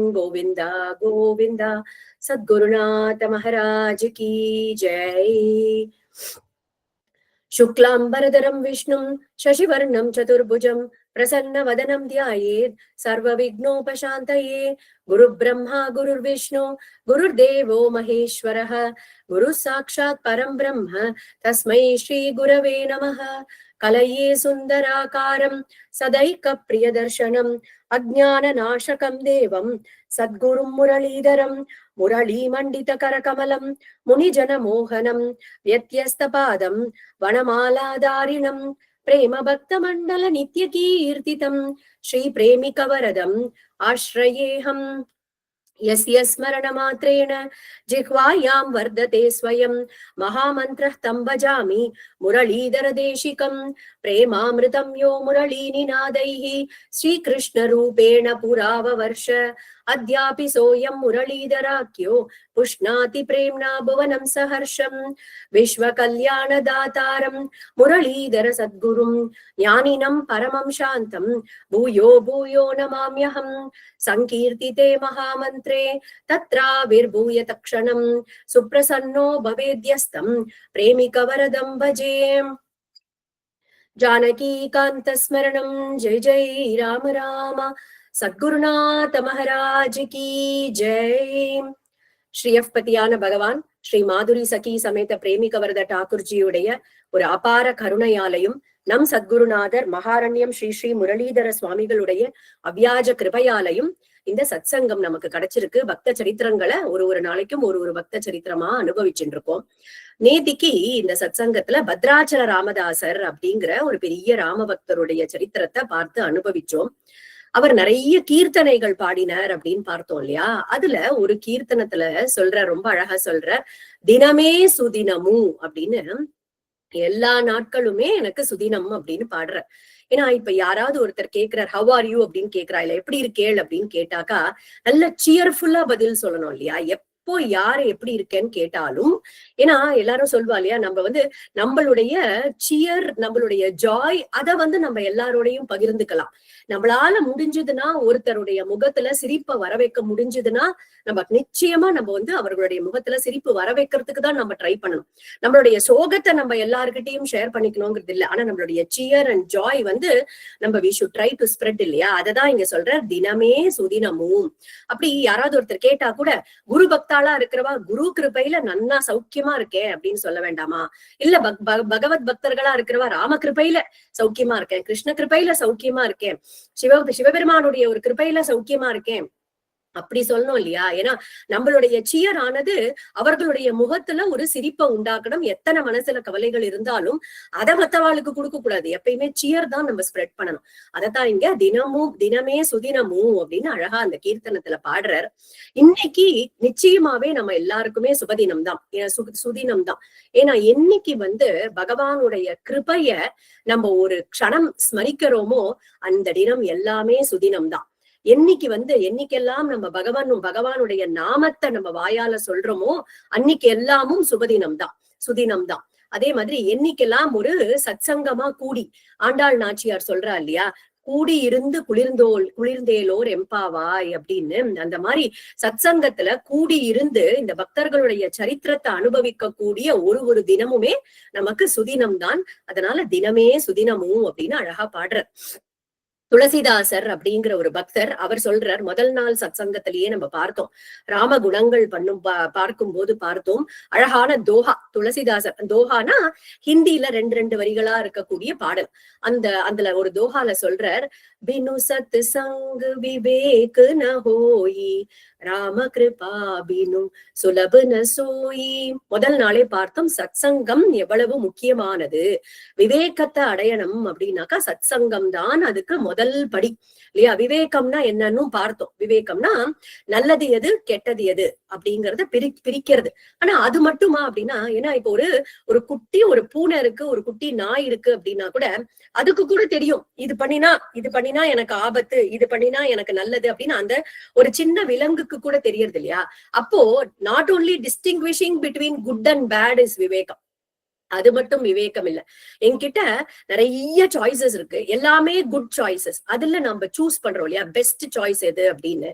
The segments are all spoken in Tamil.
गोविंदा गोविंदा सद्गुरुनाथ महाराज की जय। शुक्लांबरधरं विष्णुं शशिवर्णं चतुर्भुजं प्रसन्नवदनं ध्यायेत् सर्वविघ्नोपशान्तये। गुरुब्रह्मा गुरुर्विष्णु गुरुर्देवो महेश्वरः गुरुः साक्षात् परं ब्रह्म तस्मै श्री गुरवे नमः। कलये सुन्दराकारं सदैकप्रियदर्शनम् अज्ञाननाशकं देवं सद्गुरुं मुरलीधरं मुरलीमण्डितकरकमलं मुनिजनमोहनं व्यत्यस्तपादं वनमालाधारिणं प्रेमभक्तमण्डल नित्यकीर्तितं श्रीप्रेमिकवरदम् आश्रयेऽहम्। यस्य स्मरणमात्रेण जिह्वायां वर्धते स्वयं महामन्त्रः तं भजामि मुरलीधरदेशिकं। प्रेमामृतं यो मुरलीनिनादैः श्रीकृष्णरूपेण पुराववर्ष अद्यापि सोऽयं मुरलीधराख्यो पुष्णाति प्रेम्णा भुवनं सहर्षं। विश्वकल्याणदातारं मुरलीधर सद्गुरुं ज्ञानिनं परमं शान्तं भूयो भूयो नमाम्यहं। संकीर्तिते महामन्त्रे तत्राविर्भूय तत्क्षणं सुप्रसन्नो भवेद्यस्तं प्रेमिकवरदं भजे। जानकीकान्तस्मरणं जय जय राम राम। சத்குருநாத மகாராஜ் கி ஜெய். ஸ்ரீயப்பதியான பகவான் ஸ்ரீ மாதுரி சகி சமேத பிரேமிகவரத டாக்கூர்ஜியுடைய ஒரு அபார கருணையாலையும் நம் சத்குருநாதர் மகாரண்யம் ஸ்ரீ ஸ்ரீ முரளிதர சுவாமிகளுடைய அவ்யாஜ கிருபையாலையும் இந்த சத்சங்கம் நமக்கு கிடைச்சிருக்கு. பக்த சரித்திரங்களை ஒரு நாளைக்கும் ஒரு பக்த சரித்திரமா அனுபவிச்சுட்டு இருக்கோம். நேத்திக்கு இந்த சத்சங்கத்துல பத்ராச்சல ராமதாசர் அப்படிங்கிற ஒரு பெரிய ராம பக்தருடைய சரித்திரத்தை பார்த்து அனுபவிச்சோம். அவர் நிறைய கீர்த்தனைகள் பாடினார் அப்படின்னு பார்த்தோம் இல்லையா? அதுல ஒரு கீர்த்தனத்துல ரொம்ப அழகா சொல்ற, தினமே சுதினமு அப்படின்னு, எல்லா நாட்களுமே எனக்கு சுதினம் அப்படின்னு பாடுற. ஏன்னா இப்ப யாராவது ஒருத்தர் கேட்கிறார் ஹவ் ஆர் யூ அப்படின்னு கேட்கிறா, இல்ல எப்படி இருக்கேள் அப்படின்னு கேட்டாக்கா நல்ல சியர்ஃபுல்லா பதில் சொல்லணும் இல்லையா? எப்போ யாரு எப்படி இருக்கேன்னு கேட்டாலும், ஏன்னா எல்லாரும் சொல்வா இல்லையா, நம்ம நம்மளுடைய சியர், நம்மளுடைய ஜாய் அதை நம்ம எல்லாரோடையும் பகிர்ந்துக்கலாம். நம்மளால முடிஞ்சதுன்னா ஒருத்தருடைய முகத்துல சிரிப்பை வர வைக்க முடிஞ்சதுன்னா நம்ம நிச்சயமா அவர்களுடைய முகத்துல சிரிப்பு வர வைக்கிறதுக்கு தான் நம்ம ட்ரை பண்ணணும். நம்மளுடைய சோகத்தை நம்ம எல்லார்கிட்டையும் ஷேர் பண்ணிக்கணுங்கிறது இல்லை. ஆனா நம்மளுடைய சியர் அண்ட் ஜாய் நம்ம we should try to spread இல்லையா? அததான் இங்க சொல்ற, தினமே சுதினமும். அப்படி யாராவது ஒருத்தர் கேட்டா கூட, குரு பக்தாளா இருக்கிறவா குரு கிருபையில நன்னா சௌக்கியமா இருக்கேன் அப்படின்னு சொல்ல வேண்டாமா? இல்ல பகவத் பக்தர்களா இருக்கிறவா ராம கிருபையில சௌக்கியமா இருக்கேன், கிருஷ்ண கிருபையில சௌக்கியமா இருக்கேன், சிவபெருமானுடைய ஒரு கிருபையில சௌக்கியமா இருக்கேன் அப்படி சொல்லணும் இல்லையா? ஏன்னா நம்மளுடைய சியர் ஆனது அவர்களுடைய முகத்துல ஒரு சிரிப்பை உண்டாக்கணும். எத்தனை மனசுல கவலைகள் இருந்தாலும் அதை மத்தவாளுக்கு கொடுக்க கூடாது. எப்பயுமே சியர் தான் நம்ம ஸ்ப்ரெட் பண்ணணும். அதைத்தான் இங்க தினமே சுதினமும் அப்படின்னு அழகா அந்த கீர்த்தனத்துல பாடுறார். இன்னைக்கு நிச்சயமாவே நம்ம எல்லாருக்குமே சுபதினம் தான், சுதினம் தான். ஏன்னா என்னைக்கு பகவானுடைய கிருபைய நம்ம ஒரு க்ஷணம் ஸ்மரிக்கிறோமோ அந்த தினம் எல்லாமே சுதினம் தான். என்னைக்கெல்லாம் நம்ம பகவானுடைய நாமத்தை நம்ம வாயால சொல்றோமோ அன்னைக்கு எல்லாமும் சுபதினம் தான், சுதினம் தான். அதே மாதிரி என்னைக்கெல்லாம் ஒரு சத்சங்கமா கூடி, ஆண்டாள் நாச்சியார் சொல்றா இல்லையா, கூடி இருந்து குளிர்ந்தேலோர் எம்பாவாய் அப்படின்னு, அந்த மாதிரி சத்சங்கத்துல கூடி இருந்து இந்த பக்தர்களுடைய சரித்திரத்தை அனுபவிக்க கூடிய ஒரு தினமுமே நமக்கு சுதினம் தான். அதனால தினமே சுதினமும் அப்படின்னு அழகா பாடுற துளசிதாசர் அப்படிங்கிற ஒரு பக்தர் அவர் சொல்றார். முதல் நாள் சத்சங்கத்திலேயே நம்ம பார்த்தோம், ராம குணங்கள் பார்க்கும் போது பார்த்தோம் அழகான தோஹா. துளசிதாசர் தோஹானா ஹிந்தியில ரெண்டு வரிகளா இருக்கக்கூடிய பாடல். அதுல ஒரு தோஹால சொல்றார், பினு சத் சங் விவேக் ந ஹோயி ராம கிருபா பினு சுலப ந சோயி. முதல் நாளே பார்த்தோம் சத்சங்கம் எவ்வளவு முக்கியமானது. விவேகத்தை அடையணும் அப்படின்னாக்கா சத்சங்கம் தான் அதுக்கு முதல் படி இல்லையா? விவேகம்னா என்னன்னு பார்த்தோம். விவேகம்னா நல்லது எது கெட்டது எது அப்படிங்கறத பிரிக்கிறது. ஆனா அது மட்டுமா அப்படின்னா, ஏன்னா இப்போ ஒரு குட்டி ஒரு பூனை இருக்கு, ஒரு குட்டி நாய் இருக்கு அப்படின்னா கூட அதுக்கு கூட தெரியும் இது பண்ணினா எனக்கு ஆபத்து, இது பண்ணினா எனக்கு நல்லது அப்படின்னு அந்த ஒரு சின்ன விலங்குக்கு கூட தெரியறது இல்லையா? அப்போ not only distinguishing between good and bad is விவேகம். அது மட்டும் விவேகம் இல்ல. என்கிட்ட நிறைய சாய்ஸஸ் இருக்கு, எல்லாமே குட் சாய்ஸஸ். அதுல நம்ம சூஸ் பண்றோம் இல்லையா, பெஸ்ட் சாய்ஸ் எது அப்படின்னு,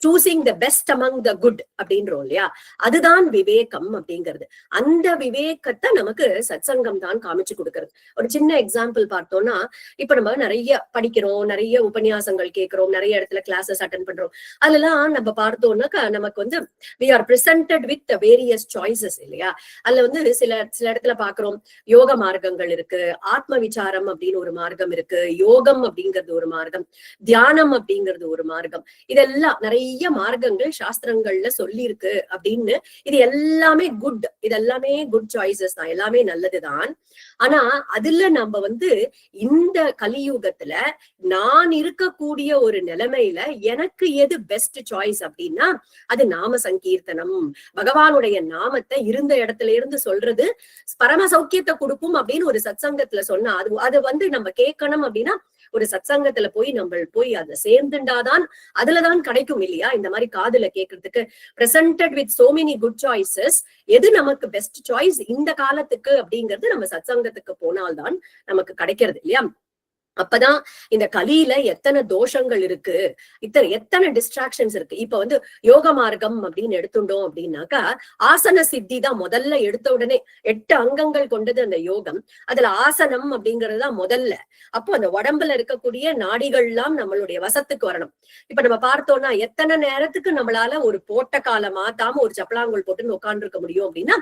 choosing the best among the good அப்படின்றோம் இல்லையா, அதுதான் விவேகம் அப்படிங்கிறது. அந்த விவேகத்தை நமக்கு சத்சங்கம் தான் காமிச்சு கொடுக்கறது. ஒரு சின்ன எக்ஸாம்பிள் பார்த்தோம்னா, இப்ப நம்ம நிறைய படிக்கிறோம், நிறைய உபன்யாசங்கள் கேட்கிறோம், நிறைய இடத்துல கிளாஸஸ் அட்டென்ட் பண்றோம். அதெல்லாம் நம்ம பார்த்தோம்னாக்கா நமக்கு வந்து we are presented with various choices இல்லையா. அதுல வந்து சில இடத்துல பாக்குறோம் யோக மார்க்கங்கள் இருக்கு, ஆத்ம விசாரம் அப்படின்னு ஒரு மார்க்கம் இருக்கு, யோகம் அப்படிங்கிறது ஒரு மார்க்கம், தியானம் அப்படிங்கிறது ஒரு மார்க்கம். இதெல்லாம் நிறைய மார்க்கங்கள் சாஸ்திரங்கள்ல சொல்லி இருக்கு அப்படின்னு. இது எல்லாமே குட், இது எல்லாமே குட் சாய்ஸஸ் தான், எல்லாமே நல்லதுதான். ஆனா அதுல நம்ம வந்து இந்த கலியுகத்துல நான் இருக்கக்கூடிய ஒரு நிலைமையில எனக்கு எது பெஸ்ட் சாய்ஸ் அப்படின்னா அது நாம சங்கீர்த்தனம். பகவானுடைய நாமத்தை இருந்த இடத்துல இருந்து சொல்றது பரம சௌக்கியத்தை கொடுக்கும் அப்படின்னு ஒரு சத்சங்கத்துல சொன்னா அது வந்து நம்ம கேட்கணும் அப்படின்னா ஒரு சத்சங்கத்துல நம்ம போய் அதை சேர்ந்துண்டாதான் அதுலதான் கிடைக்கும் இல்லையா. இந்த மாதிரி காதுல கேட்கறதுக்கு presented with so many good choices, எது நமக்கு பெஸ்ட் சாய்ஸ் இந்த காலத்துக்கு அப்படிங்கிறது நம்ம சத்சங்கத்துக்கு போனால்தான் நமக்கு கிடைக்கிறது இல்லையா. அப்பதான் இந்த கலியில எத்தனை தோஷங்கள் இருக்கு, எத்தனை டிஸ்ட்ராக்ஷன்ஸ் இருக்கு. இப்ப வந்து யோக மார்க்கம் அப்படின்னு எடுத்துட்டோம் அப்படின்னாக்கா ஆசன சித்தி தான் முதல்ல. எடுத்த உடனே 8 அங்கங்கள் கொண்டது அந்த யோகம். அதுல ஆசனம் அப்படிங்கறதுதான் முதல்ல. அப்போ அந்த உடம்புல இருக்கக்கூடிய நாடிகள் எல்லாம் நம்மளுடைய வசத்துக்கு வரணும். இப்ப நம்ம பார்த்தோம்னா எத்தனை நேரத்துக்கு நம்மளால ஒரு போட்ட காலை மாத்தாம ஒரு சப்பலாங்கோல் போட்டுன்னு உட்கார்ந்து இருக்க முடியும் அப்படின்னா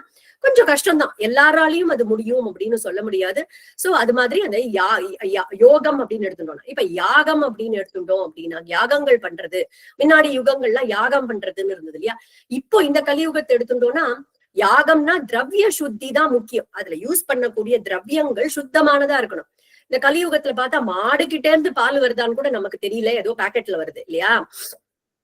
கொஞ்சம் கஷ்டம்தான். எல்லாராலையும் அது முடியும் அப்படின்னு சொல்ல முடியாது. சோ அது மாதிரி அந்த யோகம் அப்படின்னு எடுத்துட்டோம். இப்ப யாகம் அப்படின்னு எடுத்துட்டோம் அப்படின்னா யாகங்கள் பண்றது, முன்னாடி யுகங்கள்லாம் யாகம் பண்றதுன்னு இருந்தது இல்லையா. இப்போ இந்த கலியுகத்தை எடுத்துட்டோம்னா யாகம்னா திரவிய சுத்தி தான் முக்கியம். அதுல யூஸ் பண்ணக்கூடிய திரவியங்கள் சுத்தமானதா இருக்கணும். இந்த கலியுகத்துல பார்த்தா மாடுகிட்டே இருந்து பால் வருதான்னு கூட நமக்கு தெரியல, ஏதோ பாக்கெட்ல வருது இல்லையா.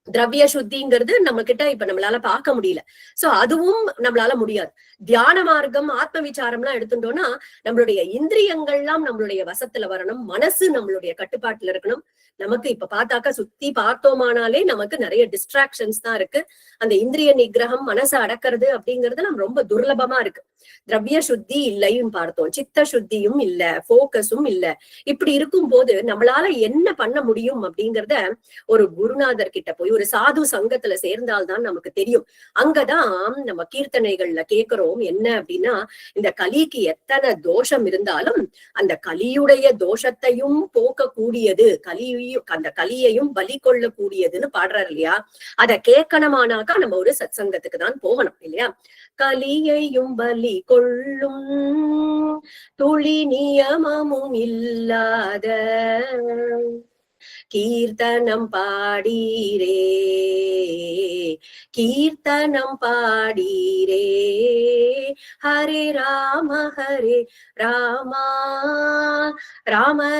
திரவிய சுத்திங்கிறது நம்ம கிட்ட இப்ப நம்மளால பார்க்க முடியல. சோ அதுவும் நம்மளால முடியாது. தியான மார்க்கம், ஆத்ம விசாரம் எல்லாம் எடுத்துட்டோம்னா நம்மளுடைய இந்திரியங்கள்லாம் நம்மளுடைய வசத்துல வரணும், மனசு நம்மளுடைய கட்டுப்பாட்டுல இருக்கணும். நமக்கு இப்ப பார்த்தாக்கா சுத்தி பார்த்தோமானாலே நமக்கு நிறைய டிஸ்ட்ராக்ஷன்ஸ் தான் இருக்கு. அந்த இந்திரிய நிகிரகம், மனசை அடக்கிறது அப்படிங்கிறது நம்ம ரொம்ப துர்லபமா இருக்கு. திரவிய சுத்தி இல்லைன்னு பார்த்தோம், சித்த சுத்தியும் இல்ல, போக்கஸும் இல்ல. இப்படி இருக்கும் போது நம்மளால என்ன பண்ண முடியும் அப்படிங்கிறத ஒரு குருநாதர் கிட்ட போய் ஒரு சாது சங்கத்துல சேர்ந்தால்தான் நமக்கு தெரியும். அங்கதான் நம்ம கீர்த்தனைகள்ல கேட்கிறோம் என்ன அப்படின்னா, இந்த கலிக்கு எத்தனை தோஷம் இருந்தாலும் அந்த கலியுடைய தோஷத்தையும் போக்கக்கூடியது, அந்த கலியையும் பலி கொள்ளக்கூடியதுன்னு பாடுறாரு இல்லையா. அத கேட்கணுமானாக்கா நம்ம ஒரு சத்சங்கத்துக்கு தான் போகணும் இல்லையா. கலியையும் பலி கொள்ளும் துளி நியமமும் இல்லாத கீர்த்தனம் பாடீரே, கீர்த்தனம் பாடீரே, ஹரே ராம ராம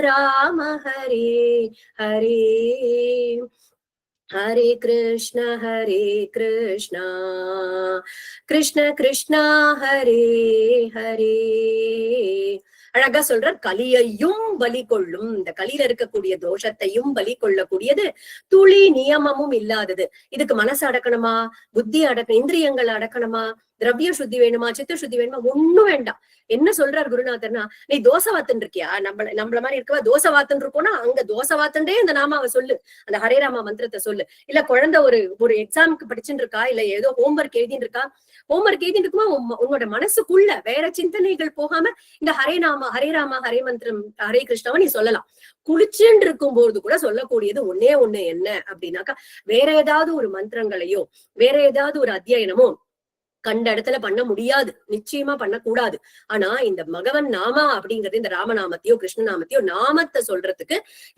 ராம ஹரே ஹரே, ஹரே கிருஷ்ண கிருஷ்ண கிருஷ்ண ஹரே ஹரே. அழகா சொல்ற, கலியையும் பலி கொள்ளும். இந்த கலியில இருக்கக்கூடிய தோஷத்தையும் பலி கொள்ளக்கூடியது, துளி நியமமும் இல்லாதது. இதுக்கு மனசு அடக்கணுமா, புத்தி அடக்கணும், இந்திரியங்கள் அடக்கணுமா, திரவிய சுத்தி வேணுமா, சித்த சுத்தி வேணுமா, ஒண்ணும் வேண்டாம். என்ன சொல்றார் குருநாதர்னா, நீ தோசை வாத்துன்னு இருக்கியா, நம்மள மாதிரி இருக்கவா தோசை வாத்துன்னு இருக்கோம்னா அங்க தோசை வாத்துன்றே அந்த நாமாவை சொல்லு, அந்த ஹரே ராமா மந்திரத்தை சொல்லு. இல்ல குழந்தை ஒரு எக்ஸாமுக்கு படிச்சுட்டு இருக்கா, இல்ல ஏதோ ஹோம்ஒர்க் எழுதிட்டு இருக்கா, ஹோம்ஒர்க் எழுதிட்டு இருக்குமா உன்னோட மனசுக்குள்ள வேற சிந்தனைகள் போகாம இந்த ஹரே ராமா ஹரே மந்திரம் ஹரே கிருஷ்ணாவை நீ சொல்லலாம். குளிச்சுன்னு இருக்கும் போது கூட சொல்லக்கூடியது ஒன்னே ஒண்ணு என்ன அப்படின்னாக்கா, வேற ஏதாவது ஒரு மந்திரங்களையோ வேற ஏதாவது ஒரு அத்தியாயனமோ கண்ட இடத்துல பண்ண முடியாது, நிச்சயமா பண்ணக்கூடாது. ஆனா இந்த பகவன் நாமா அப்படிங்கிறது, இந்த ராமநாமத்தையோ கிருஷ்ணநாமத்தையோ நாமத்தை சொல்றதுக்கு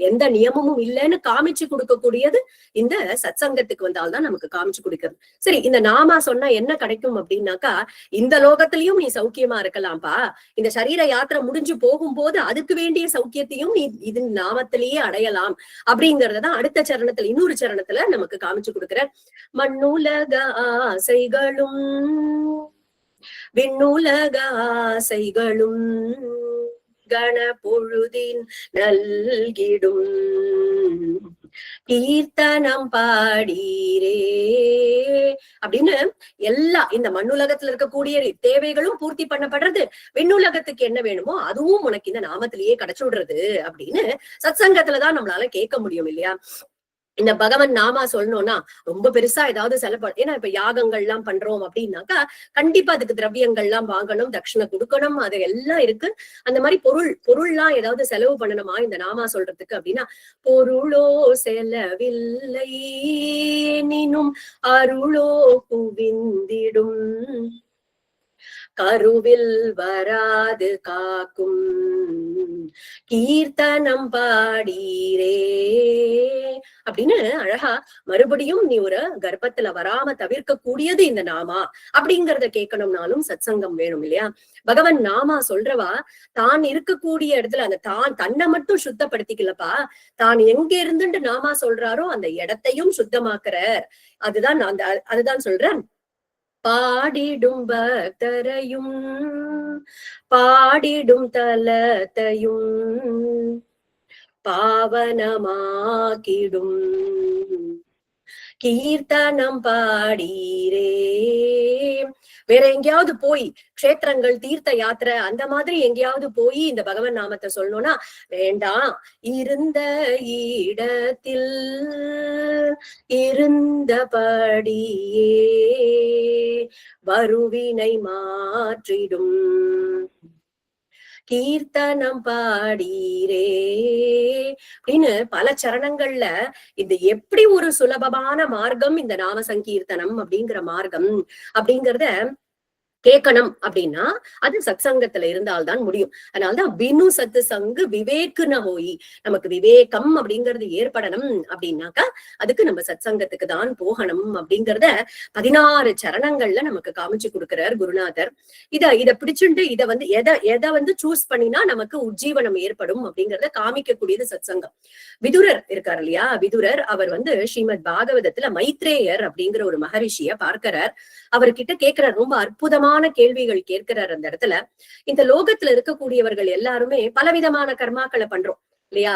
எந்த நியமமும் இல்லைன்னு காமிச்சு கொடுக்கக்கூடியது இந்த சத்சங்கத்துக்கு வந்தால்தான் நமக்கு காமிச்சு கொடுக்கிறது. சரி, இந்த நாமா சொன்னா என்ன கிடைக்கும் அப்படின்னாக்கா, இந்த லோகத்திலயும் நீ சௌக்கியமா இருக்கலாம்ப்பா, இந்த சரீர யாத்திரை முடிஞ்சு போகும்போது அதுக்கு வேண்டிய சௌக்கியத்தையும் நீ இது நாமத்திலேயே அடையலாம் அப்படிங்கறதான் அடுத்த சரணத்துல, இன்னொரு சரணத்துல நமக்கு காமிச்சு கொடுக்கிற. மண்ணுலக ஆசைகளும் விண்ணுலக ஆசைகளும் கண பொழுதின் நல்கிடும் கீர்த்தனம் பாடீரே, அப்படின்னு எல்லா இந்த மண்ணுலகத்துல இருக்கக்கூடிய தேவைகளும் பூர்த்தி பண்ணப்படுறது, விண்ணுலகத்துக்கு என்ன வேணுமோ அதுவும் உனக்கு இந்த நாமத்திலேயே கிடைச்சுடுறது அப்படின்னு சத்சங்கத்துலதான் நம்மளால கேட்க முடியும் இல்லையா? இந்த பகவன் நாமா சொல்லணும்னா ரொம்ப பெருசா ஏதாவது செலவு, ஏன்னா இப்ப யாகங்கள் எல்லாம் பண்றோம் அப்படின்னாக்கா கண்டிப்பா அதுக்கு திரவியங்கள் எல்லாம் வாங்கணும், தட்சிணை கொடுக்கணும், அது எல்லாம் இருக்கு. அந்த மாதிரி பொருள்லாம் ஏதாவது செலவு பண்ணணுமா இந்த நாமா சொல்றதுக்கு அப்படின்னா, பொருளோ செலவில்லை எனினும் அருளோ குவிந்திடும், கருவில் வராது காக்கும் கீர்த்தனம் பாடீரே அப்படின்னு அழகா மறுபடியும் நீ ஒரு கர்ப்பத்துல வராம தவிர்க்க கூடியது இந்த நாமா அப்படிங்கறத கேட்கணும்னாலும் சத்சங்கம் வேணும் இல்லையா? பகவன் நாமா சொல்றவா தான் இருக்கக்கூடிய இடத்துல அந்த தன்னை மட்டும் சுத்தப்படுத்திக்கலப்பா, தான் எங்க இருந்துட்டு நாமா சொல்றாரோ அந்த இடத்தையும் சுத்தமாக்குறார். அதுதான் சொல்றேன். பாடிடும் பக்தரையும் பாடிடும் தலத்தையும் பாவனமாக்கிடும் கீர்த்தனம் பாடீரே. வேற எங்கேயாவது போய் க்ஷேத்திரங்கள் தீர்த்த யாத்திரை அந்த மாதிரி எங்கேயாவது போய் இந்த பகவன் நாமத்தை சொல்லணும்னா வேண்டாம், இருந்த இடத்தில் இருந்தபடியே வருவினை மாற்றிடும் கீர்த்தனம் பாடீரே அப்படின்னு பல சரணங்கள்ல இது எப்படி ஒரு சுலபமான மார்க்கம் இந்த நாம சங்கீர்த்தனம் அப்படிங்கிற மார்க்கம் அப்படிங்கறத கேட்கணும் அப்படின்னா அது சத்சங்கத்துல இருந்தால்தான் முடியும். அதனால்தான் வினு சத்து சங்கு விவேக்குன ஹோயி, நமக்கு விவேகம் அப்படிங்கிறது ஏற்படணும் அப்படின்னாக்கா அதுக்கு நம்ம சத்சங்கத்துக்கு தான் போகணும் அப்படிங்கிறத 16 சரணங்கள்ல நமக்கு காமிச்சு கொடுக்கிறார் குருநாதர். இத பிடிச்சுட்டு எதை சூஸ் பண்ணினா நமக்கு உஜ்ஜீவனம் ஏற்படும் அப்படிங்கறத காமிக்கக்கூடியது சத்சங்கம். விதுரர் இருக்காரு இல்லையா, விதுரர் அவர் ஸ்ரீமத் பாகவதத்துல மைத்ரேயர் அப்படிங்கிற ஒரு மகரிஷிய பார்க்கிறார். அவர்கிட்ட கேட்கிறார், ரொம்ப அற்புதமான கேள்விகள் கேட்கிறார். அந்த இடத்துல இந்த லோகத்துல இருக்கக்கூடியவர்கள் எல்லாருமே பலவிதமான கர்மாக்களை பண்றோம் இல்லையா?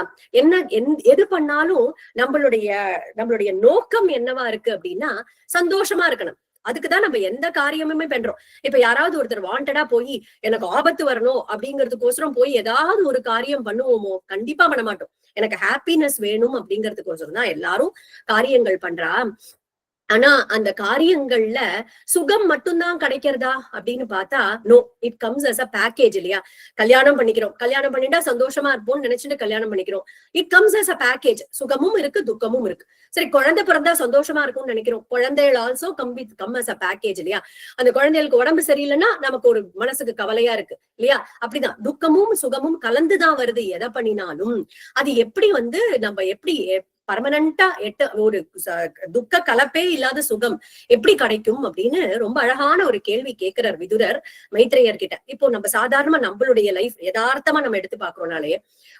எது பண்ணாலும் நம்மளுடைய நோக்கம் என்னவா இருக்கு அப்படின்னா சந்தோஷமா இருக்கணும். அதுக்குதான் நம்ம எந்த காரியமுமே பண்றோம். இப்ப யாராவது ஒருத்தர் வாண்டடா போய் எனக்கு ஆபத்து வரணும் அப்படிங்கிறதுக்கோசரம் போய் ஏதாவது ஒரு காரியம் பண்ணுவோமோ? கண்டிப்பா பண்ண மாட்டோம். எனக்கு ஹாப்பினஸ் வேணும் அப்படிங்கிறதுக்கோசரம் தான் எல்லாரும் காரியங்கள் பண்றா. ஆனா அந்த காரியங்கள்ல சுகம் மட்டும்தான் கிடைக்கிறதா அப்படின்னு பார்த்தா no, it comes as a package இல்லையா? கல்யாணம் பண்ணிக்கிறோம், கல்யாணம் பண்ணிட்டா சந்தோஷமா இருப்போம்னு நினைச்சுட்டு கல்யாணம் பண்ணிக்கிறோம். It comes as a package. சுகமும் இருக்கு, துக்கமும் இருக்கு. சரி, குழந்தை பிறந்தா சந்தோஷமா இருக்கும்னு நினைக்கிறோம். குழந்தைகள் also come as a package இல்லையா? அந்த குழந்தைகளுக்கு உடம்பு சரியில்லைன்னா நமக்கு ஒரு மனசுக்கு கவலையா இருக்கு இல்லையா? அப்படிதான் துக்கமும் சுகமும் கலந்துதான் வருது எதை பண்ணினாலும். அது எப்படி நம்ம எப்படி பர்மனண்டா ஒரு துக்க கலப்பே இல்லாத சுகம் எப்படி கிடைக்கும் அப்படின்னு ரொம்ப அழகான ஒரு கேள்வி கேட்கிறார் விதுரர் மைத்ரேயர் கிட்ட. இப்போ நம்ம சாதாரணமா நம்மளுடைய லைஃப் யதார்த்தமா நம்ம எடுத்து பாக்குறோம்னாலே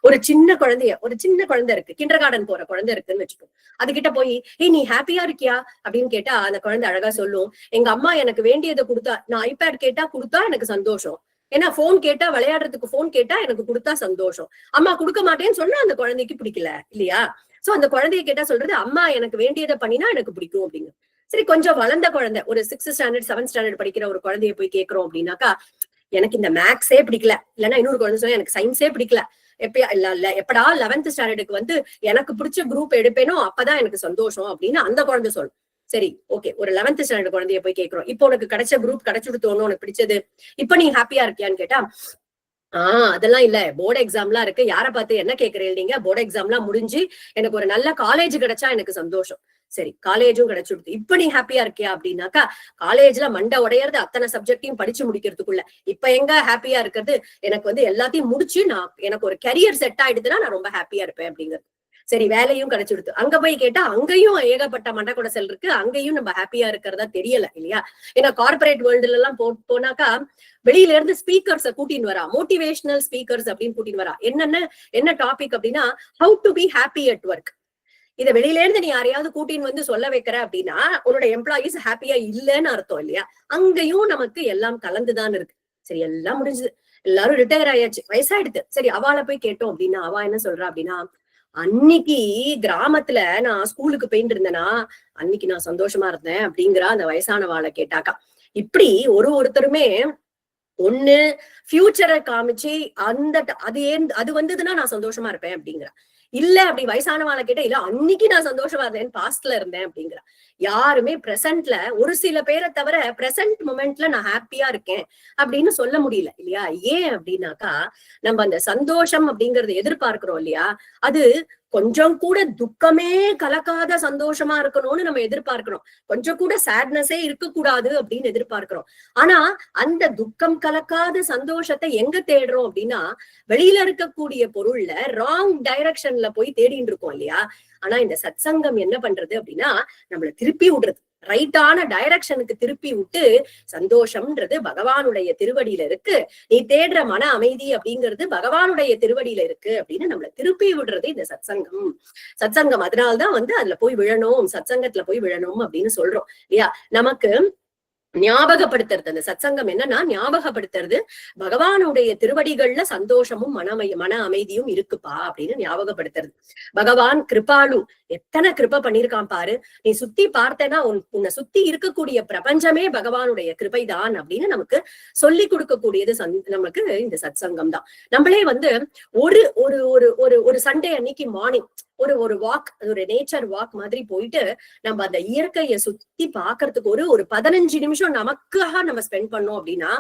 ஒரு சின்ன குழந்தை இருக்கு, கிண்டர் கார்டன் போற குழந்தை இருக்குன்னு வச்சுப்போம். அதுகிட்ட போய் நீ ஹாப்பியா இருக்கியா அப்படின்னு கேட்டா அந்த குழந்தை அழகா சொல்லும், எங்க அம்மா எனக்கு வேண்டியதை கொடுத்தா, நான் ஐபேட் கேட்டா கொடுத்தா எனக்கு சந்தோஷம், ஏன்னா போன் கேட்டா விளையாடுறதுக்கு போன் கேட்டா எனக்கு கொடுத்தா சந்தோஷம், அம்மா கொடுக்க மாட்டேன்னு சொன்னா அந்த குழந்தைக்கு பிடிக்கல இல்லையா? சோ அந்த குழந்தைய கேட்டா சொல்றது அம்மா எனக்கு வேண்டியதை பண்ணினா எனக்கு பிடிக்கும் அப்படிங்க. சரி, கொஞ்சம் வளர்ந்த குழந்தை, ஒரு 6th ஸ்டாண்டர்ட் 7th ஸ்டாண்டர்ட் படிக்கிற ஒரு குழந்தைய போய் கேட்கிறோம் அப்படின்னாக்கா, எனக்கு இந்த மேக்ஸே பிடிக்கல, இல்லைன்னா இன்னொரு குழந்தை சொல்ல எனக்கு சயின்ஸே பிடிக்கல, எப்படா 11th ஸ்டாண்டர்டுக்கு எனக்கு பிடிச்ச குரூப் எடுப்பேனோ அப்பதான் எனக்கு சந்தோஷம் அப்படின்னு அந்த குழந்தை சொல்லும். சரி, ஓகே, ஒரு 11th ஸ்டாண்டர்ட் குழந்தைய போய் கேட்கிறோம், இப்போ உனக்கு கிடைச்ச குரூப் கிடைச்சிட்டு தோணும், உனக்கு பிடிச்சது, இப்ப நீ ஹாப்பியா இருக்கியான்னு கேட்டா, அதெல்லாம் இல்ல, போர்டு எக்ஸாம்லாம் இருக்கு, யார பார்த்து என்ன கேக்குறீங்க நீங்க, போர்டு எக்ஸாம்லாம் முடிஞ்சு எனக்கு ஒரு நல்ல காலேஜ் கிடைச்சா எனக்கு சந்தோஷம். சரி, காலேஜும் கிடைச்சிடுது, இப்ப நீ ஹாப்பியா இருக்கியா அப்படின்னாக்கா, காலேஜ்ல மண்டை உடையறது அத்தனை சப்ஜெக்டையும் படிச்சு முடிக்கிறதுக்குள்ள இப்ப எங்க ஹாப்பியா இருக்கிறது, எனக்கு எல்லாத்தையும் முடிச்சு எனக்கு ஒரு கரியர் செட் ஆயிடுதுன்னா நான் ரொம்ப ஹாப்பியா இருப்பேன் அப்படிங்கிறது. சரி, வேலையும் கிடைச்சிடுது, அங்க போய் கேட்டா அங்கேயும் ஏகப்பட்ட மண்டை குடைசல் இருக்கு, அங்கேயும் நம்ம ஹாப்பியா இருக்கிறதா தெரியல இல்லையா? ஏன்னா கார்பரேட் வேர்ல்டுல எல்லாம் போனாக்கா வெளியில இருந்து ஸ்பீக்கர்ஸ கூட்டின்னு வரா, மோட்டிவேஷனல் ஸ்பீக்கர்ஸ் அப்படின்னு கூட்டின்னு வரா. என்ன டாபிக் அப்படின்னா, how to be happy at work. இத வெளியில இருந்து நீ யாரையாவது கூட்டின்னு சொல்ல வைக்கிற அப்படின்னா உன்னோட எம்ப்ளாயிஸ் ஹாப்பியா இல்லைன்னு அர்த்தம் இல்லையா? அங்கேயும் நமக்கு எல்லாம் கலந்துதான் இருக்கு. சரி, எல்லாம் முடிஞ்சது, எல்லாரும் ரிட்டையர் ஆயாச்சு, வயசாயிடுது. சரி, அவளை போய் கேட்டோம் அப்படின்னா அவ என்ன சொல்றா அப்படின்னா, அன்னைக்கு கிராமத்துல நான் ஸ்கூலுக்கு போயிட்டு இருந்தேனா, அன்னைக்கு நான் சந்தோஷமா இருந்தேன் அப்படிங்கிறா அந்த வயசானவாளை கேட்டாக்கா. இப்படி ஒருத்தருமே ஒண்ணு ஃபியூச்சரை காமிச்சு அது வந்ததுன்னா நான் சந்தோஷமா இருப்பேன் அப்படிங்கிற, இல்ல அப்படி வயசானவாளை கேட்டா இல்ல அன்னைக்கு நான் சந்தோஷமா இருந்தேன், பாஸ்ட்ல இருந்தேன் அப்படிங்கிற. யாருமே பிரசன்ட்ல, ஒரு சில பேரை தவிர பிரசன்ட் மொமெண்ட்ல நான் ஹாப்பியா இருக்கேன் அப்படின்னு சொல்ல முடியல இல்லையா? ஏன் அப்படின்னாக்கா, நம்ம அந்த சந்தோஷம் அப்படிங்கறத எதிர்பார்க்கிறோம் இல்லையா, அது கொஞ்சம் கூட துக்கமே கலக்காத சந்தோஷமா இருக்கணும்னு நம்ம எதிர்பார்க்கிறோம். கொஞ்சம் கூட சேட்னஸே இருக்கக்கூடாது அப்படின்னு எதிர்பார்க்கிறோம். ஆனா அந்த துக்கம் கலக்காத சந்தோஷத்தை எங்க தேடுறோம் அப்படின்னா, வெளியில இருக்கக்கூடிய பொருள்ல ராங் டைரக்ஷன்ல போய் தேடிட்டு இருக்கோம் இல்லையா? ஆனா இந்த சத்சங்கம் என்ன பண்றது அப்படின்னா, நம்மள திருப்பி விடுறது, ரைட்டான டைரக்ஷனுக்கு திருப்பி விட்டு, சந்தோஷம்ன்றது பகவானுடைய திருவடியில இருக்கு, நீ தேடுற மன அமைதி அப்படிங்கிறது பகவானுடைய திருவடியில இருக்கு அப்படின்னு நம்மள திருப்பி விடுறது இந்த சத்சங்கம். சத்சங்கம் அதனால்தான் அதுல போய் விழணும், சத்சங்கத்துல போய் விழணும் அப்படின்னு சொல்றோம் இல்லையா? நமக்கு ஞாபகப்படுத்துறது, அந்த சத்சங்கம் என்னன்னா ஞாபகப்படுத்துறது, பகவானுடைய திருவடிகள்ல சந்தோஷமும் மன அமைதியும் இருக்குப்பா அப்படின்னு ஞாபகப்படுத்துறது. பகவான் கிருபாலு, எத்தனை கிருபை பண்ணிருக்கான் பாரு, நீ சுத்தி பார்த்தேன்னா உன்னை சுத்தி இருக்கக்கூடிய பிரபஞ்சமே பகவானுடைய கிருபைதான் அப்படின்னு நமக்கு சொல்லி கொடுக்கக்கூடியது நமக்கு இந்த சத்சங்கம் தான். நம்மளே ஒரு ஒரு ஒரு ஒரு ஒரு சண்டே அன்னைக்கு மார்னிங் ஒரு வாக், ஒரு நேச்சர் வாக் மாதிரி போயிட்டு நம்ம அந்த இயற்கையை சுத்தி பாக்குறதுக்கு ஒரு 15 நிமிஷம் நமக்காக நம்ம ஸ்பெண்ட் பண்ணோம் அப்படின்னா,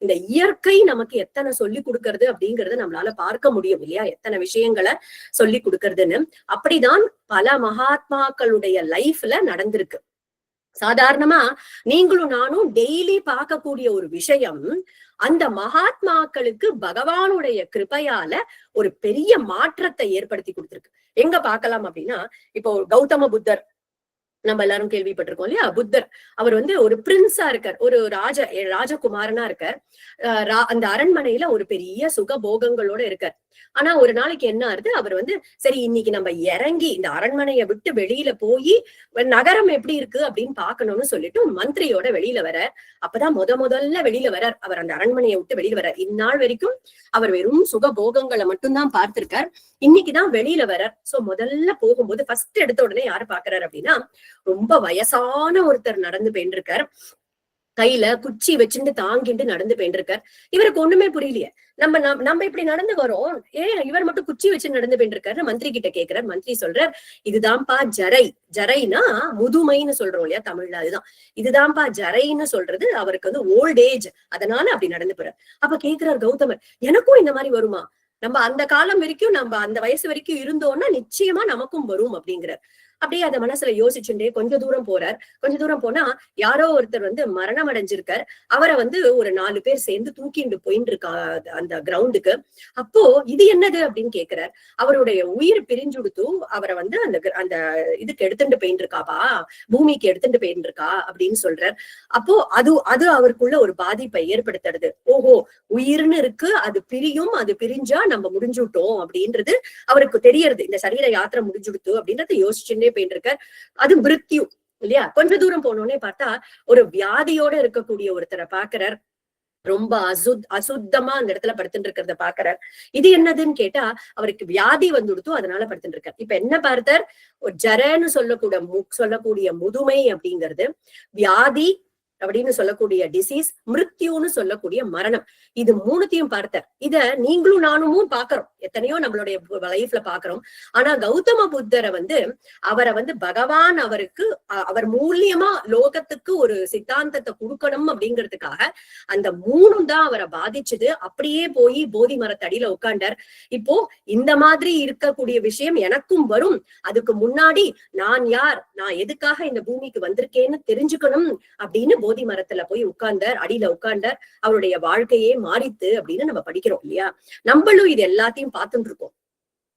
இந்த இயற்கை நமக்கு எத்தனை சொல்லி கொடுக்கறது அப்படிங்கறத நம்மளால பார்க்க முடியும் இல்லையா? எத்தனை விஷயங்களை சொல்லி கொடுக்கறதுன்னு. அப்படிதான் பல மகாத்மாக்களுடைய லைஃப்ல நடந்திருக்கு. சாதாரணமா நீங்களும் நானும் டெய்லி பார்க்கக்கூடிய ஒரு விஷயம், அந்த மகாத்மாக்களுக்கு பகவானுடைய கிருபையால ஒரு பெரிய மாற்றத்தை ஏற்படுத்தி கொடுத்திருக்கு. எங்க பார்க்கலாம் அப்படின்னா, இப்போ கௌதம புத்தர் நம்ம எல்லாரும் கேள்விப்பட்டிருக்கோம் இல்லையா? புத்தர் அவர் ஒரு பிரின்ஸா இருக்கார், ஒரு ராஜகுமாரனா இருக்கார். அந்த அரண்மனையில ஒரு பெரிய சுக போகங்களோட இருக்கார். ஆனா ஒரு நாளைக்கு என்ன ஆகுது, அவர் சரி இன்னைக்கு நம்ம இறங்கி இந்த அரண்மனையை விட்டு வெளியில போய் நகரம் எப்படி இருக்கு அப்படின்னு பாக்கணும்னு சொல்லிட்டு மந்திரியோட வெளியில வர. அப்பதான் முதல்ல வெளியில வர்றார் அவர், அந்த அரண்மனையை விட்டு வெளியில வர்றார். இந்நாள் வரைக்கும் அவர் வெறும் சுக போகங்களை மட்டும்தான் பார்த்திருக்கார், இன்னைக்குதான் வெளியில வர்றார். சோ முதல்ல போகும்போது ஃபர்ஸ்ட் எடுத்த உடனே யாரு பாக்குறாரு அப்படின்னா, ரொம்ப வயசான ஒருத்தர் நடந்து போயின்றிருக்கார், கையில குச்சி வச்சுட்டு தாங்கிட்டு நடந்து போயின்றிருக்கார். இவருக்கு ஒண்ணுமே புரியலையே, நம்ம இப்படி நடந்து வரோம், ஏன் இவர் மட்டும் குச்சி வச்சு நடந்து போயின்றிருக்காரு. மந்திரி கிட்ட கேட்கிறார். மந்திரி சொல்றார், இதுதான்ப்பா ஜரை. ஜரைனா முதுமைன்னு சொல்றோம் இல்லையா தமிழ்ல, அதுதான் இதுதான்ப்பா ஜரைன்னு சொல்றது. அவருக்கு ஓல்ட் ஏஜ், அதனால அப்படி நடந்து போறார். அப்ப கேட்கிறார் கௌதமர், எனக்கும் இந்த மாதிரி வருமா? நம்ம அந்த காலம் வரைக்கும், நம்ம அந்த வயசு வரைக்கும் இருந்தோம்னா நிச்சயமா நமக்கும் வரும் அப்படிங்கிறார். அப்படியே அந்த மனசுல யோசிச்சுட்டே கொஞ்ச தூரம் போறார். கொஞ்ச தூரம் போனா யாரோ ஒருத்தர் மரணம் அடைஞ்சிருக்கார். அவரை ஒரு 4 பேர் சேர்ந்து தூக்கிண்டு போயிட்டு இருக்கா அந்த கிரவுண்டுக்கு. அப்போ இது என்னது அப்படின்னு கேக்குறார். அவருடைய உயிர் பிரிஞ்சுடுத்து அவரை அந்த இதுக்கு எடுத்துட்டு போயிட்டு இருக்காப்பா, பூமிக்கு எடுத்துட்டு போயிட்டு இருக்கா அப்படின்னு சொல்றார். அப்போ அது அவருக்குள்ள ஒரு பாதிப்பை ஏற்படுத்துறது. ஓஹோ, உயிர்னு இருக்கு, அது பிரியும், அது பிரிஞ்சா நம்ம முடிஞ்சுட்டோம் அப்படின்றது அவருக்கு தெரியறது. இந்த சரீர யாத்திரை முடிஞ்சுடுத்து அப்படின்றத யோசிச்சுட்டே போயிட்டு இருக்கார். அது மிருத்யு இல்லையா? கொஞ்ச தூரம் போனோடனே பார்த்தா ஒரு வியாதியோட இருக்கக்கூடிய ஒருத்தரை பாக்குறார். ரொம்ப அசுத்தமா அந்த இடத்துல படுத்துட்டு இருக்கிறத பாக்குறார். இது என்னதுன்னு கேட்டா, அவருக்கு வியாதி வந்துடுத்தோ அதனால படுத்துட்டு இருக்கார். இப்ப என்ன பார்த்தார், ஒரு ஜரன்னு சொல்லக்கூடிய முதுமை அப்படிங்கிறது, வியாதி அப்படின்னு சொல்லக்கூடிய டிசீஸ், மிருத்யுன்னு சொல்லக்கூடிய மரணம், இது மூணுத்தையும் பார்த்தார். இத நீங்களும் நானும் பாக்குறோம், எத்தனையோ நம்மளுடைய லைஃப்ல பாக்குறோம். ஆனா கௌதம புத்தரை அவரை பகவான் அவருக்கு அவர் மூலியமா லோகத்துக்கு ஒரு சித்தாந்தத்தை கொடுக்கணும் அப்படிங்கிறதுக்காக அந்த மூணும் தான் அவரை பாதிச்சது. அப்படியே போய் போதி மரத்தடியில உட்கார்ந்தார். இப்போ இந்த மாதிரி இருக்கக்கூடிய விஷயம் எனக்கும் வரும், அதுக்கு முன்னாடி நான் யார், நான் எதுக்காக இந்த பூமிக்கு வந்திருக்கேன்னு தெரிஞ்சுக்கணும் அப்படின்னு போதி மரத்துல போய் உட்கார்ந்தார், அடியில உட்கார்ந்தார். அவருடைய வாழ்க்கையே மாறித்து அப்படின்னு நம்ம படிக்கிறோம் இல்லையா? நம்மளும் இது எல்லாத்தையும் பார்த்துட்டு இருக்கோம்.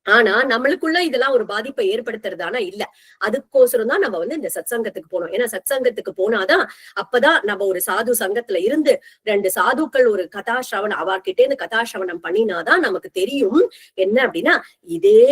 ஆனா நம்மளுக்குள்ள இதெல்லாம் ஒரு பாதிப்பை ஏற்படுத்துறதானா இல்ல. அதுக்கோசரம் தான் நம்ம இந்த சத்சங்கத்துக்கு போனோம். ஏன்னா சத்சங்கத்துக்கு போனாதான், அப்பதான் நம்ம ஒரு சாது சங்கத்துல இருந்து 2 சாதுக்கள் ஒரு கதாசிரவணம் அவர்கிட்ட இருந்து கதாசிரவணம் பண்ணினாதான் நமக்கு தெரியும் என்ன அப்படின்னா, இதே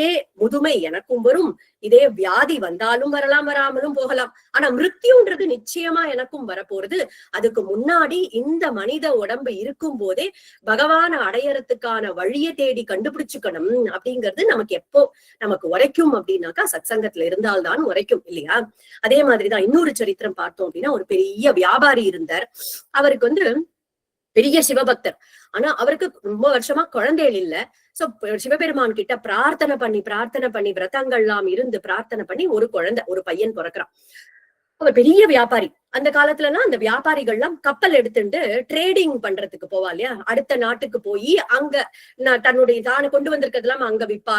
முதுமை எனக்கும் வரும், இதே வியாதி வந்தாலும் வரலாம், வராமலும் போகலாம். ஆனா மிருத்யுன்றது நிச்சயமா எனக்கும் வரப்போறது. அதுக்கு முன்னாடி இந்த மனித உடம்பு இருக்கும் போதே பகவான அடையறதுக்கான வழியை தேடி கண்டுபிடிச்சுக்கணும் அப்படிங்கிறது நமக்கு எப்போ நமக்கு உரைக்கும் அப்படின்னாக்கா சத்சங்கத்துல இருந்தால்தான் உரைக்கும் இல்லையா? அதே மாதிரிதான் இன்னொரு சரித்திரம் பார்த்தோம் அப்படின்னா, ஒரு பெரிய வியாபாரி இருந்தார். அவருக்கு பெரிய சிவபக்தர். ஆனா அவருக்கு ரொம்ப வருஷமா குழந்தைகள் இல்ல. சோ சிவபெருமான் கிட்ட பிரார்த்தனை பண்ணி விரதங்கள்லாம் இருந்து பிரார்த்தனை பண்ணி ஒரு குழந்தை, ஒரு பையன் பிறக்கிறான். அவர் பெரிய வியாபாரி. அந்த காலத்துலலாம் அந்த வியாபாரிகள்லாம் கப்பல் எடுத்துட்டு ட்ரேடிங் பண்றதுக்கு போவா இல்லையா? அடுத்த நாட்டுக்கு போய் அங்க தன்னுடைய தான கொண்டு வந்திருக்கிறதுலாம் அங்க விப்பா.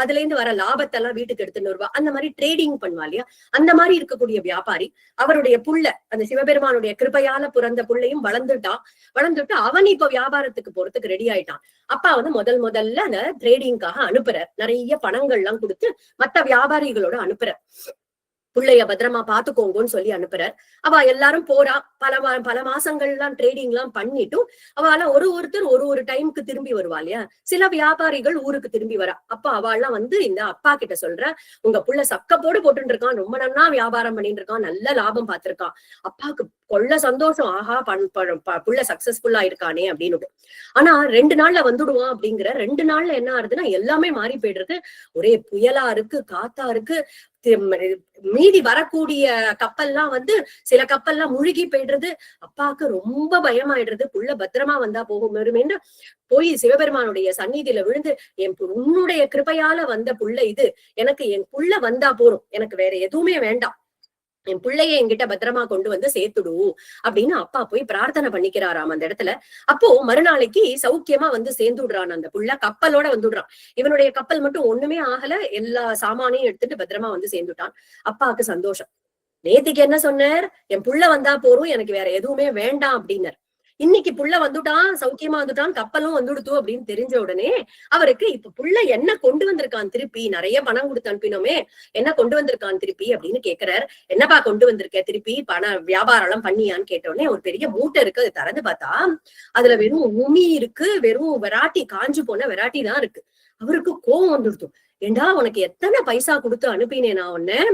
அதுல இருந்து வர லாபத்தை எல்லாம் வீட்டுக்கு எடுத்துட்டு வருவா. அந்த மாதிரி ட்ரேடிங் பண்ணுவா இல்லையா? அந்த மாதிரி இருக்கக்கூடிய வியாபாரி அவருடைய புள்ள, அந்த சிவபெருமானுடைய கிருபையால பிறந்த புள்ளையும் வளர்ந்துட்டு அவன் இப்ப வியாபாரத்துக்கு போறதுக்கு ரெடி ஆயிட்டான். அப்பா முதல்ல அந்த ட்ரேடிங்காக அனுப்புறார். நிறைய பணங்கள் எல்லாம் கொடுத்து மத்த வியாபாரிகளோட அனுப்புறார். புள்ளைய பத்திரமா பாத்துக்கோங்கன்னு சொல்லி அனுப்புறார். அவ எல்லாரும் போறா. பல மாசங்கள்லாம் ட்ரேடிங் எல்லாம் பண்ணிட்டும் அவெல்லாம் ஒருத்தர் ஒரு டைமுக்கு திரும்பி வருவா இல்லையா? சில வியாபாரிகள் ஊருக்கு திரும்பி வரா. அப்ப அவெல்லாம் இந்த அப்பா கிட்ட சொல்ற, உங்க புள்ள சக்கப்போடு போட்டு இருக்கான், ரொம்ப நன்னா வியாபாரம் பண்ணிட்டு இருக்கான், நல்ல லாபம் பார்த்திருக்கான். அப்பாவுக்கு கொள்ள சந்தோஷம், ஆஹா புள்ள சக்சஸ்ஃபுல்லா இருக்கானே அப்படின்னு. ஆனா 2 நாள்ல வந்துடுவான் அப்படிங்கிற 2 நாள்ல என்ன ஆகுதுன்னா எல்லாமே மாறி போயிடுறது. ஒரே புயலா இருக்கு, காத்தா இருக்கு. மீதி வரக்கூடிய கப்பல்லாம் சில கப்பல்லாம் முழுகி போயிடுறது. அப்பாவுக்கு ரொம்ப பயமாயிடுறது. புள்ள பத்திரமா வந்தா போகுமே போய் சிவபெருமானுடைய சந்நிதியில விழுந்து, உன்னுடைய கிருபையால வந்த புள்ள இது, எனக்கு என் புள்ள வந்தா போறோம், எனக்கு வேற எதுவுமே வேண்டாம், என் பிள்ளைய என்கிட்ட பத்திரமா கொண்டு சேர்த்துடு அப்படின்னு அப்பா போய் பிரார்த்தனை பண்ணிக்கிறாராம் அந்த இடத்துல. அப்போ மறுநாளைக்கு சௌக்கியமா சேர்ந்து விடுறான். அந்த புள்ள கப்பலோட வந்துடுறான். இவனுடைய கப்பல் மட்டும் ஒண்ணுமே ஆகல, எல்லா சாமானையும் எடுத்துட்டு பத்திரமா சேர்ந்துட்டான். அப்பாவுக்கு சந்தோஷம். நேத்திக்கு என்ன சொன்னார்? என் புள்ள வந்தா போறோம், எனக்கு வேற எதுவுமே வேண்டாம் அப்படின்னார். இன்னைக்கு புள்ள வந்துட்டான், சௌக்கியமா வந்துட்டான், கப்பலும் வந்துடுத்து அப்படின்னு தெரிஞ்ச உடனே அவருக்கு இப்ப புள்ள என்ன கொண்டு வந்திருக்கான் திருப்பி, நிறைய பணம் கொடுத்து அனுப்பினோமே, என்ன கொண்டு வந்திருக்கான் திருப்பி அப்படின்னு கேக்குறாரு. என்னப்பா கொண்டு வந்திருக்க திருப்பி, வியாபாரம் எல்லாம் பண்ணியான்னு கேட்டோடனே ஒரு பெரிய மூட்டை இருக்கு. அது திறந்து பார்த்தா அதுல வெறும் உமி இருக்கு, வெறும் வெராட்டி, காஞ்சு போன வெராட்டி தான் இருக்கு. அவருக்கு கோவம் வந்துடுத்து. ஏண்டா உனக்கு எத்தனை பைசா கொடுத்து அனுப்பினேன் நான் உன்ன,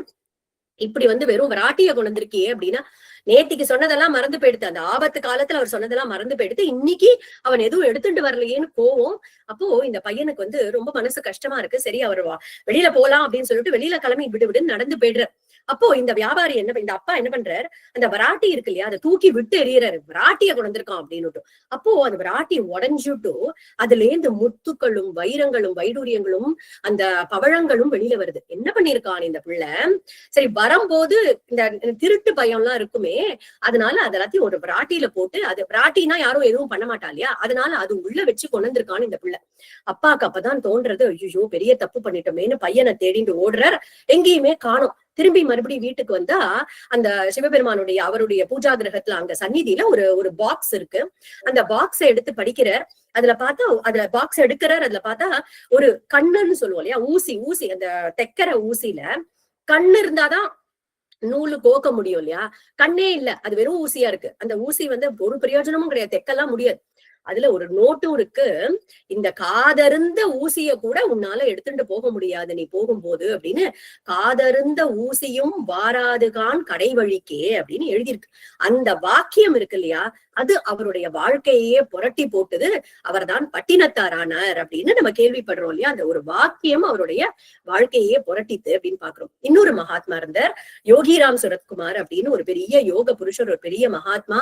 இப்படி வெறும் வெராட்டிய கொண்டு வந்திருக்கியே அப்படின்னா, நேத்திக்கு சொன்னதெல்லாம் மறந்து போயிடுது. அந்த ஆபத்து காலத்துல அவர் சொன்னதெல்லாம் மறந்து போயிடுது. இன்னைக்கு அவன் எதுவும் எடுத்துட்டு வரலையேன்னு கோவம். அப்போ இந்த பையனுக்கு ரொம்ப மனசு கஷ்டமா இருக்கு. சரி அவர் வெளியில போலாம் அப்படின்னு சொல்லிட்டு வெளியில கிளம்பி விடுன்னு நடந்து போயிடுறாரு. அப்போ இந்த வியாபாரி இந்த அப்பா என்ன பண்றாரு, அந்த வராட்டி இருக்கு இல்லையா, அதை தூக்கி விட்டு எறியறாரு. வராட்டிய கொண்டு வந்திருக்கான் அப்படின்னு. அப்போ அந்த வராட்டி உடஞ்சுட்டு அதுல இருந்து முத்துக்களும் வைரங்களும் வைடூரியங்களும் அந்த பவழங்களும் வெளியில வருது. என்ன பண்ணிருக்கான் இந்த பிள்ளை? சரி வரும்போது இந்த திருட்டு பயம் எல்லாம் இருக்குமே, அதனால அதெல்லாத்தையும் ஒரு விராட்டியில போட்டு, அது விராட்டினா யாரும் எதுவும் பண்ண மாட்டா இல்லையா, அதனால அது உள்ள வச்சு கொண்டு வந்திருக்கான்னு இந்த பிள்ளை. அப்பாவுக்கு அப்பதான் தோன்றது, ஐயோ பெரிய தப்பு பண்ணிட்டோமேன்னு பையனை தேடிட்டு ஓடுறார். எங்கேயுமே காணோம். திரும்பி மறுபடியும் வீட்டுக்கு வந்தா அந்த சிவபெருமானுடைய அவருடைய பூஜா கிரகத்துல அங்க சந்நிதியில ஒரு பாக்ஸ் இருக்கு. அந்த பாக்ஸை எடுத்து படிக்கிறார். அதுல பாக்ஸ் எடுக்கிறார். அதுல பார்த்தா ஒரு கண்ணுன்னு சொல்லுவோம் இல்லையா, ஊசி அந்த தைக்கிற ஊசியில கண்ணு இருந்தாதான் நூலு கோக்க முடியும் இல்லையா, கண்ணே இல்ல, அது வெறும் ஊசியா இருக்கு. அந்த ஊசி ஒரு பிரயோஜனமும் கிடையாது, தைக்கலாம் முடியாது. அதுல ஒரு நோட்டும் இருக்கு, இந்த காதருந்த ஊசிய கூட உன்னால எடுத்துட்டு போக முடியாது நீ போகும்போது அப்படின்னு. காதருந்த ஊசியும் வாராதுகான் கடை வழிக்கே அப்படின்னு எழுதியிருக்கு. அந்த வாக்கியம் இருக்கு இல்லையா, அது அவருடைய வாழ்க்கையே புரட்டி போட்டது. அவர்தான் பட்டினத்தாரானார் அப்படின்னு நம்ம கேள்விப்படுறோம் இல்லையா. அந்த ஒரு வாக்கியம் அவருடைய வாழ்க்கையே புரட்டித்து அப்படின்னு பாக்குறோம். இன்னொரு மகாத்மா இருந்தார், யோகிராம் சுரத்குமார் அப்படின்னு ஒரு பெரிய யோக புருஷர், ஒரு பெரிய மகாத்மா.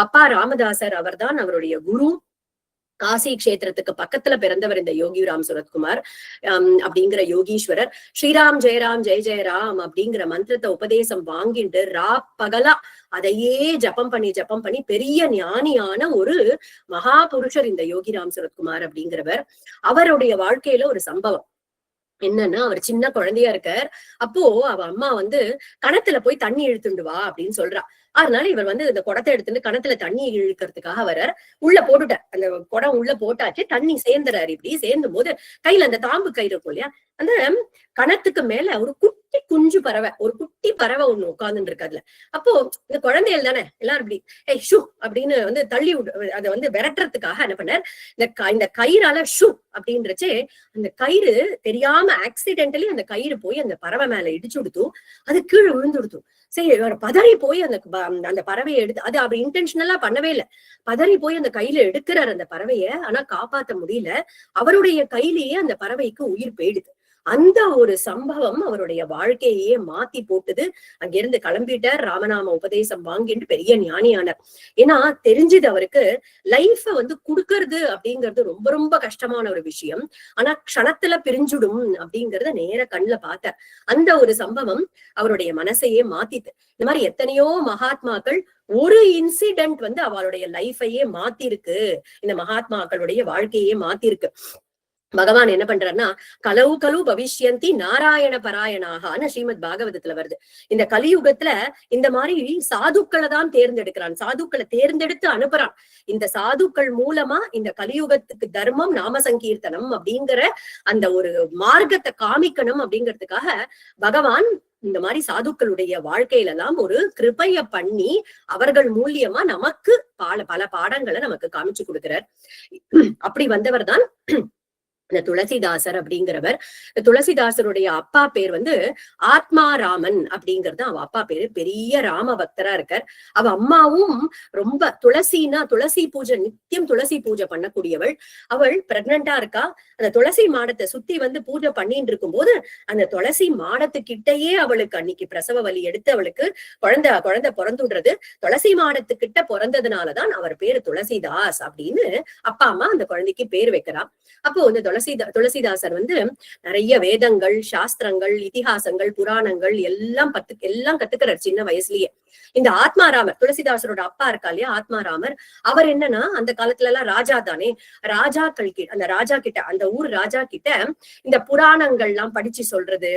பப்பா ராமதாசர் அவர்தான் அவருடைய குரு. காசி கஷேத்திரத்துக்கு பக்கத்துல பிறந்தவர் இந்த யோகிராம் சுரத்குமார் அப்படிங்கிற யோகீஸ்வரர். ஸ்ரீராம் ஜெயராம் ஜெய ஜெயராம் அப்படிங்கிற மந்திரத்தை உபதேசம் வாங்கிட்டு பகலா அதையே ஜபம் பண்ணி பெரிய ஞானியான ஒரு மகா புருஷர் இந்த யோகிராம் சுரத்குமார் அப்படிங்கிறவர். அவருடைய வாழ்க்கையில ஒரு சம்பவம் என்னன்னா, அவர் சின்ன குழந்தையா இருக்கார். அப்போ அவ அம்மா கணத்துல போய் தண்ணி இழுத்துண்டு வா அப்படின்னு சொல்றா. அதனால இவர் இந்த குடத்தை எடுத்துட்டு கணத்துல தண்ணி இழுக்கிறதுக்காக வர்றார். உள்ள போட்டுட்டார். அந்த குடம் உள்ள போட்டாச்சு, தண்ணி சேர்ந்துறாரு. இப்படி சேர்ந்தும் போது கையில அந்த தாம்பு கயிறு இருக்கும் இல்லையா, அந்த கணத்துக்கு மேல ஒரு குட்டி குட்டி குஞ்சு பறவை, ஒரு குட்டி பறவை ஒண்ணு உட்கார்ந்துட்டு இருக்கு அதுல. அப்போ இந்த குழந்தைகள் தானே எல்லாரும் இப்படி ஏய் ஷூ அப்படின்னு வந்து தள்ளி அதை வந்து விரட்டுறதுக்காக என்ன பண்ணார், இந்த கயிறால ஷூ அப்படின்றச்சு அந்த கயிறு தெரியாம ஆக்சிடென்டலி அந்த கயிறு போய் அந்த பறவை மேல இடிச்சு கொடுத்தும் அது கீழே விழுந்து கொடுத்தும். சரி, பதறி போய் அந்த பறவையை எடுத்து, அது அப்படி இன்டென்ஷனலா பண்ணவே இல்லை, பதறி போய் அந்த கையில எடுக்கிறார் அந்த பறவைய. ஆனா காப்பாத்த முடியல, அவருடைய கையிலேயே அந்த பறவைக்கு உயிர் போயிடுது. அந்த ஒரு சம்பவம் அவருடைய வாழ்க்கையே மாத்தி போட்டுது. அங்கிருந்து கிளம்பிட்டார், ராமநாம உபதேசம் வாங்கிட்டு பெரிய ஞானியானார். ஏன்னா தெரிஞ்சது அவருக்கு லைஃப வந்து குடுக்கறது அப்படிங்கிறது ரொம்ப ரொம்ப கஷ்டமான ஒரு விஷயம், ஆனா க்ஷணத்துல பிரிஞ்சுடும் அப்படிங்கறத நேர கண்ணுல பார்த்தார். அந்த ஒரு சம்பவம் அவருடைய மனசையே மாத்திட்டு. இந்த மாதிரி எத்தனையோ மகாத்மாக்கள் ஒரு இன்சிடென்ட் வந்து அவளுடைய லைஃபையே மாத்திருக்கு, இந்த மகாத்மாக்களுடைய வாழ்க்கையே மாத்திருக்கு. பகவான் என்ன பண்றாருன்னா, கலவு கலு பவிஷ்யந்தி நாராயண பராயணாகான்னு ஸ்ரீமத் பாகவதத்துல வருது. இந்த கலியுகத்துல இந்த மாதிரி சாதுக்களை தான் தேர்ந்தெடுக்கிறான், சாதுக்களை தேர்ந்தெடுத்து அனுப்புறான். இந்த சாதுக்கள் மூலமா இந்த கலியுகத்துக்கு தர்மம் நாம சங்கீர்த்தனம் அப்படிங்கிற அந்த ஒரு மார்க்கத்தை காமிக்கணும் அப்படிங்கிறதுக்காக பகவான் இந்த மாதிரி சாதுக்களுடைய வாழ்க்கையில எல்லாம் ஒரு கிருபைய பண்ணி அவர்கள் மூலியமா நமக்கு பல பாடங்களை நமக்கு காமிச்சு கொடுக்கிறார். அப்படி வந்தவர் தான் இந்த துளசிதாசர் அப்படிங்கிறவர். துளசிதாசருடைய அப்பா பேர் வந்து ஆத்மாராமன் அப்படிங்கிறது அவ அப்பா பேரு. பெரிய ராம பக்தரா இருக்கார். அவ அம்மாவும் ரொம்ப துளசினா துளசி பூஜை, நித்தியம் துளசி பூஜை பண்ணக்கூடியவள். அவள் பிரெக்னண்டா இருக்கா. அந்த துளசி மாடத்தை சுத்தி வந்து பூஜை பண்ணிட்டு இருக்கும் போது அந்த துளசி மாடத்துக்கிட்டயே அவளுக்கு அன்னைக்கு பிரசவ வலி எடுத்து அவளுக்கு குழந்தை பிறந்துடுறது. துளசி மாடத்துக்கிட்ட பிறந்ததுனாலதான் அவர் பேரு துளசிதாஸ் அப்படின்னு அப்பா அம்மா அந்த குழந்தைக்கு பேர் வைக்கிறான். அப்போ இந்த துளசிதாசர் வந்து நிறைய வேதங்கள், சாஸ்திரங்கள், இதிகாசங்கள், புராணங்கள் எல்லாம் கத்துக்கிறார் சின்ன வயசுலயே. இந்த ஆத்மாராமர், துளசிதாசரோட அப்பா இருக்கா இல்லையா ஆத்மாராமர், அவர் என்னன்னா அந்த காலத்துல எல்லாம் ராஜா தானே, ராஜாக்கள் கிட்ட, அந்த ராஜா கிட்ட, அந்த ஊர் ராஜா கிட்ட இந்த புராணங்கள் எல்லாம் படிச்சு சொல்றது,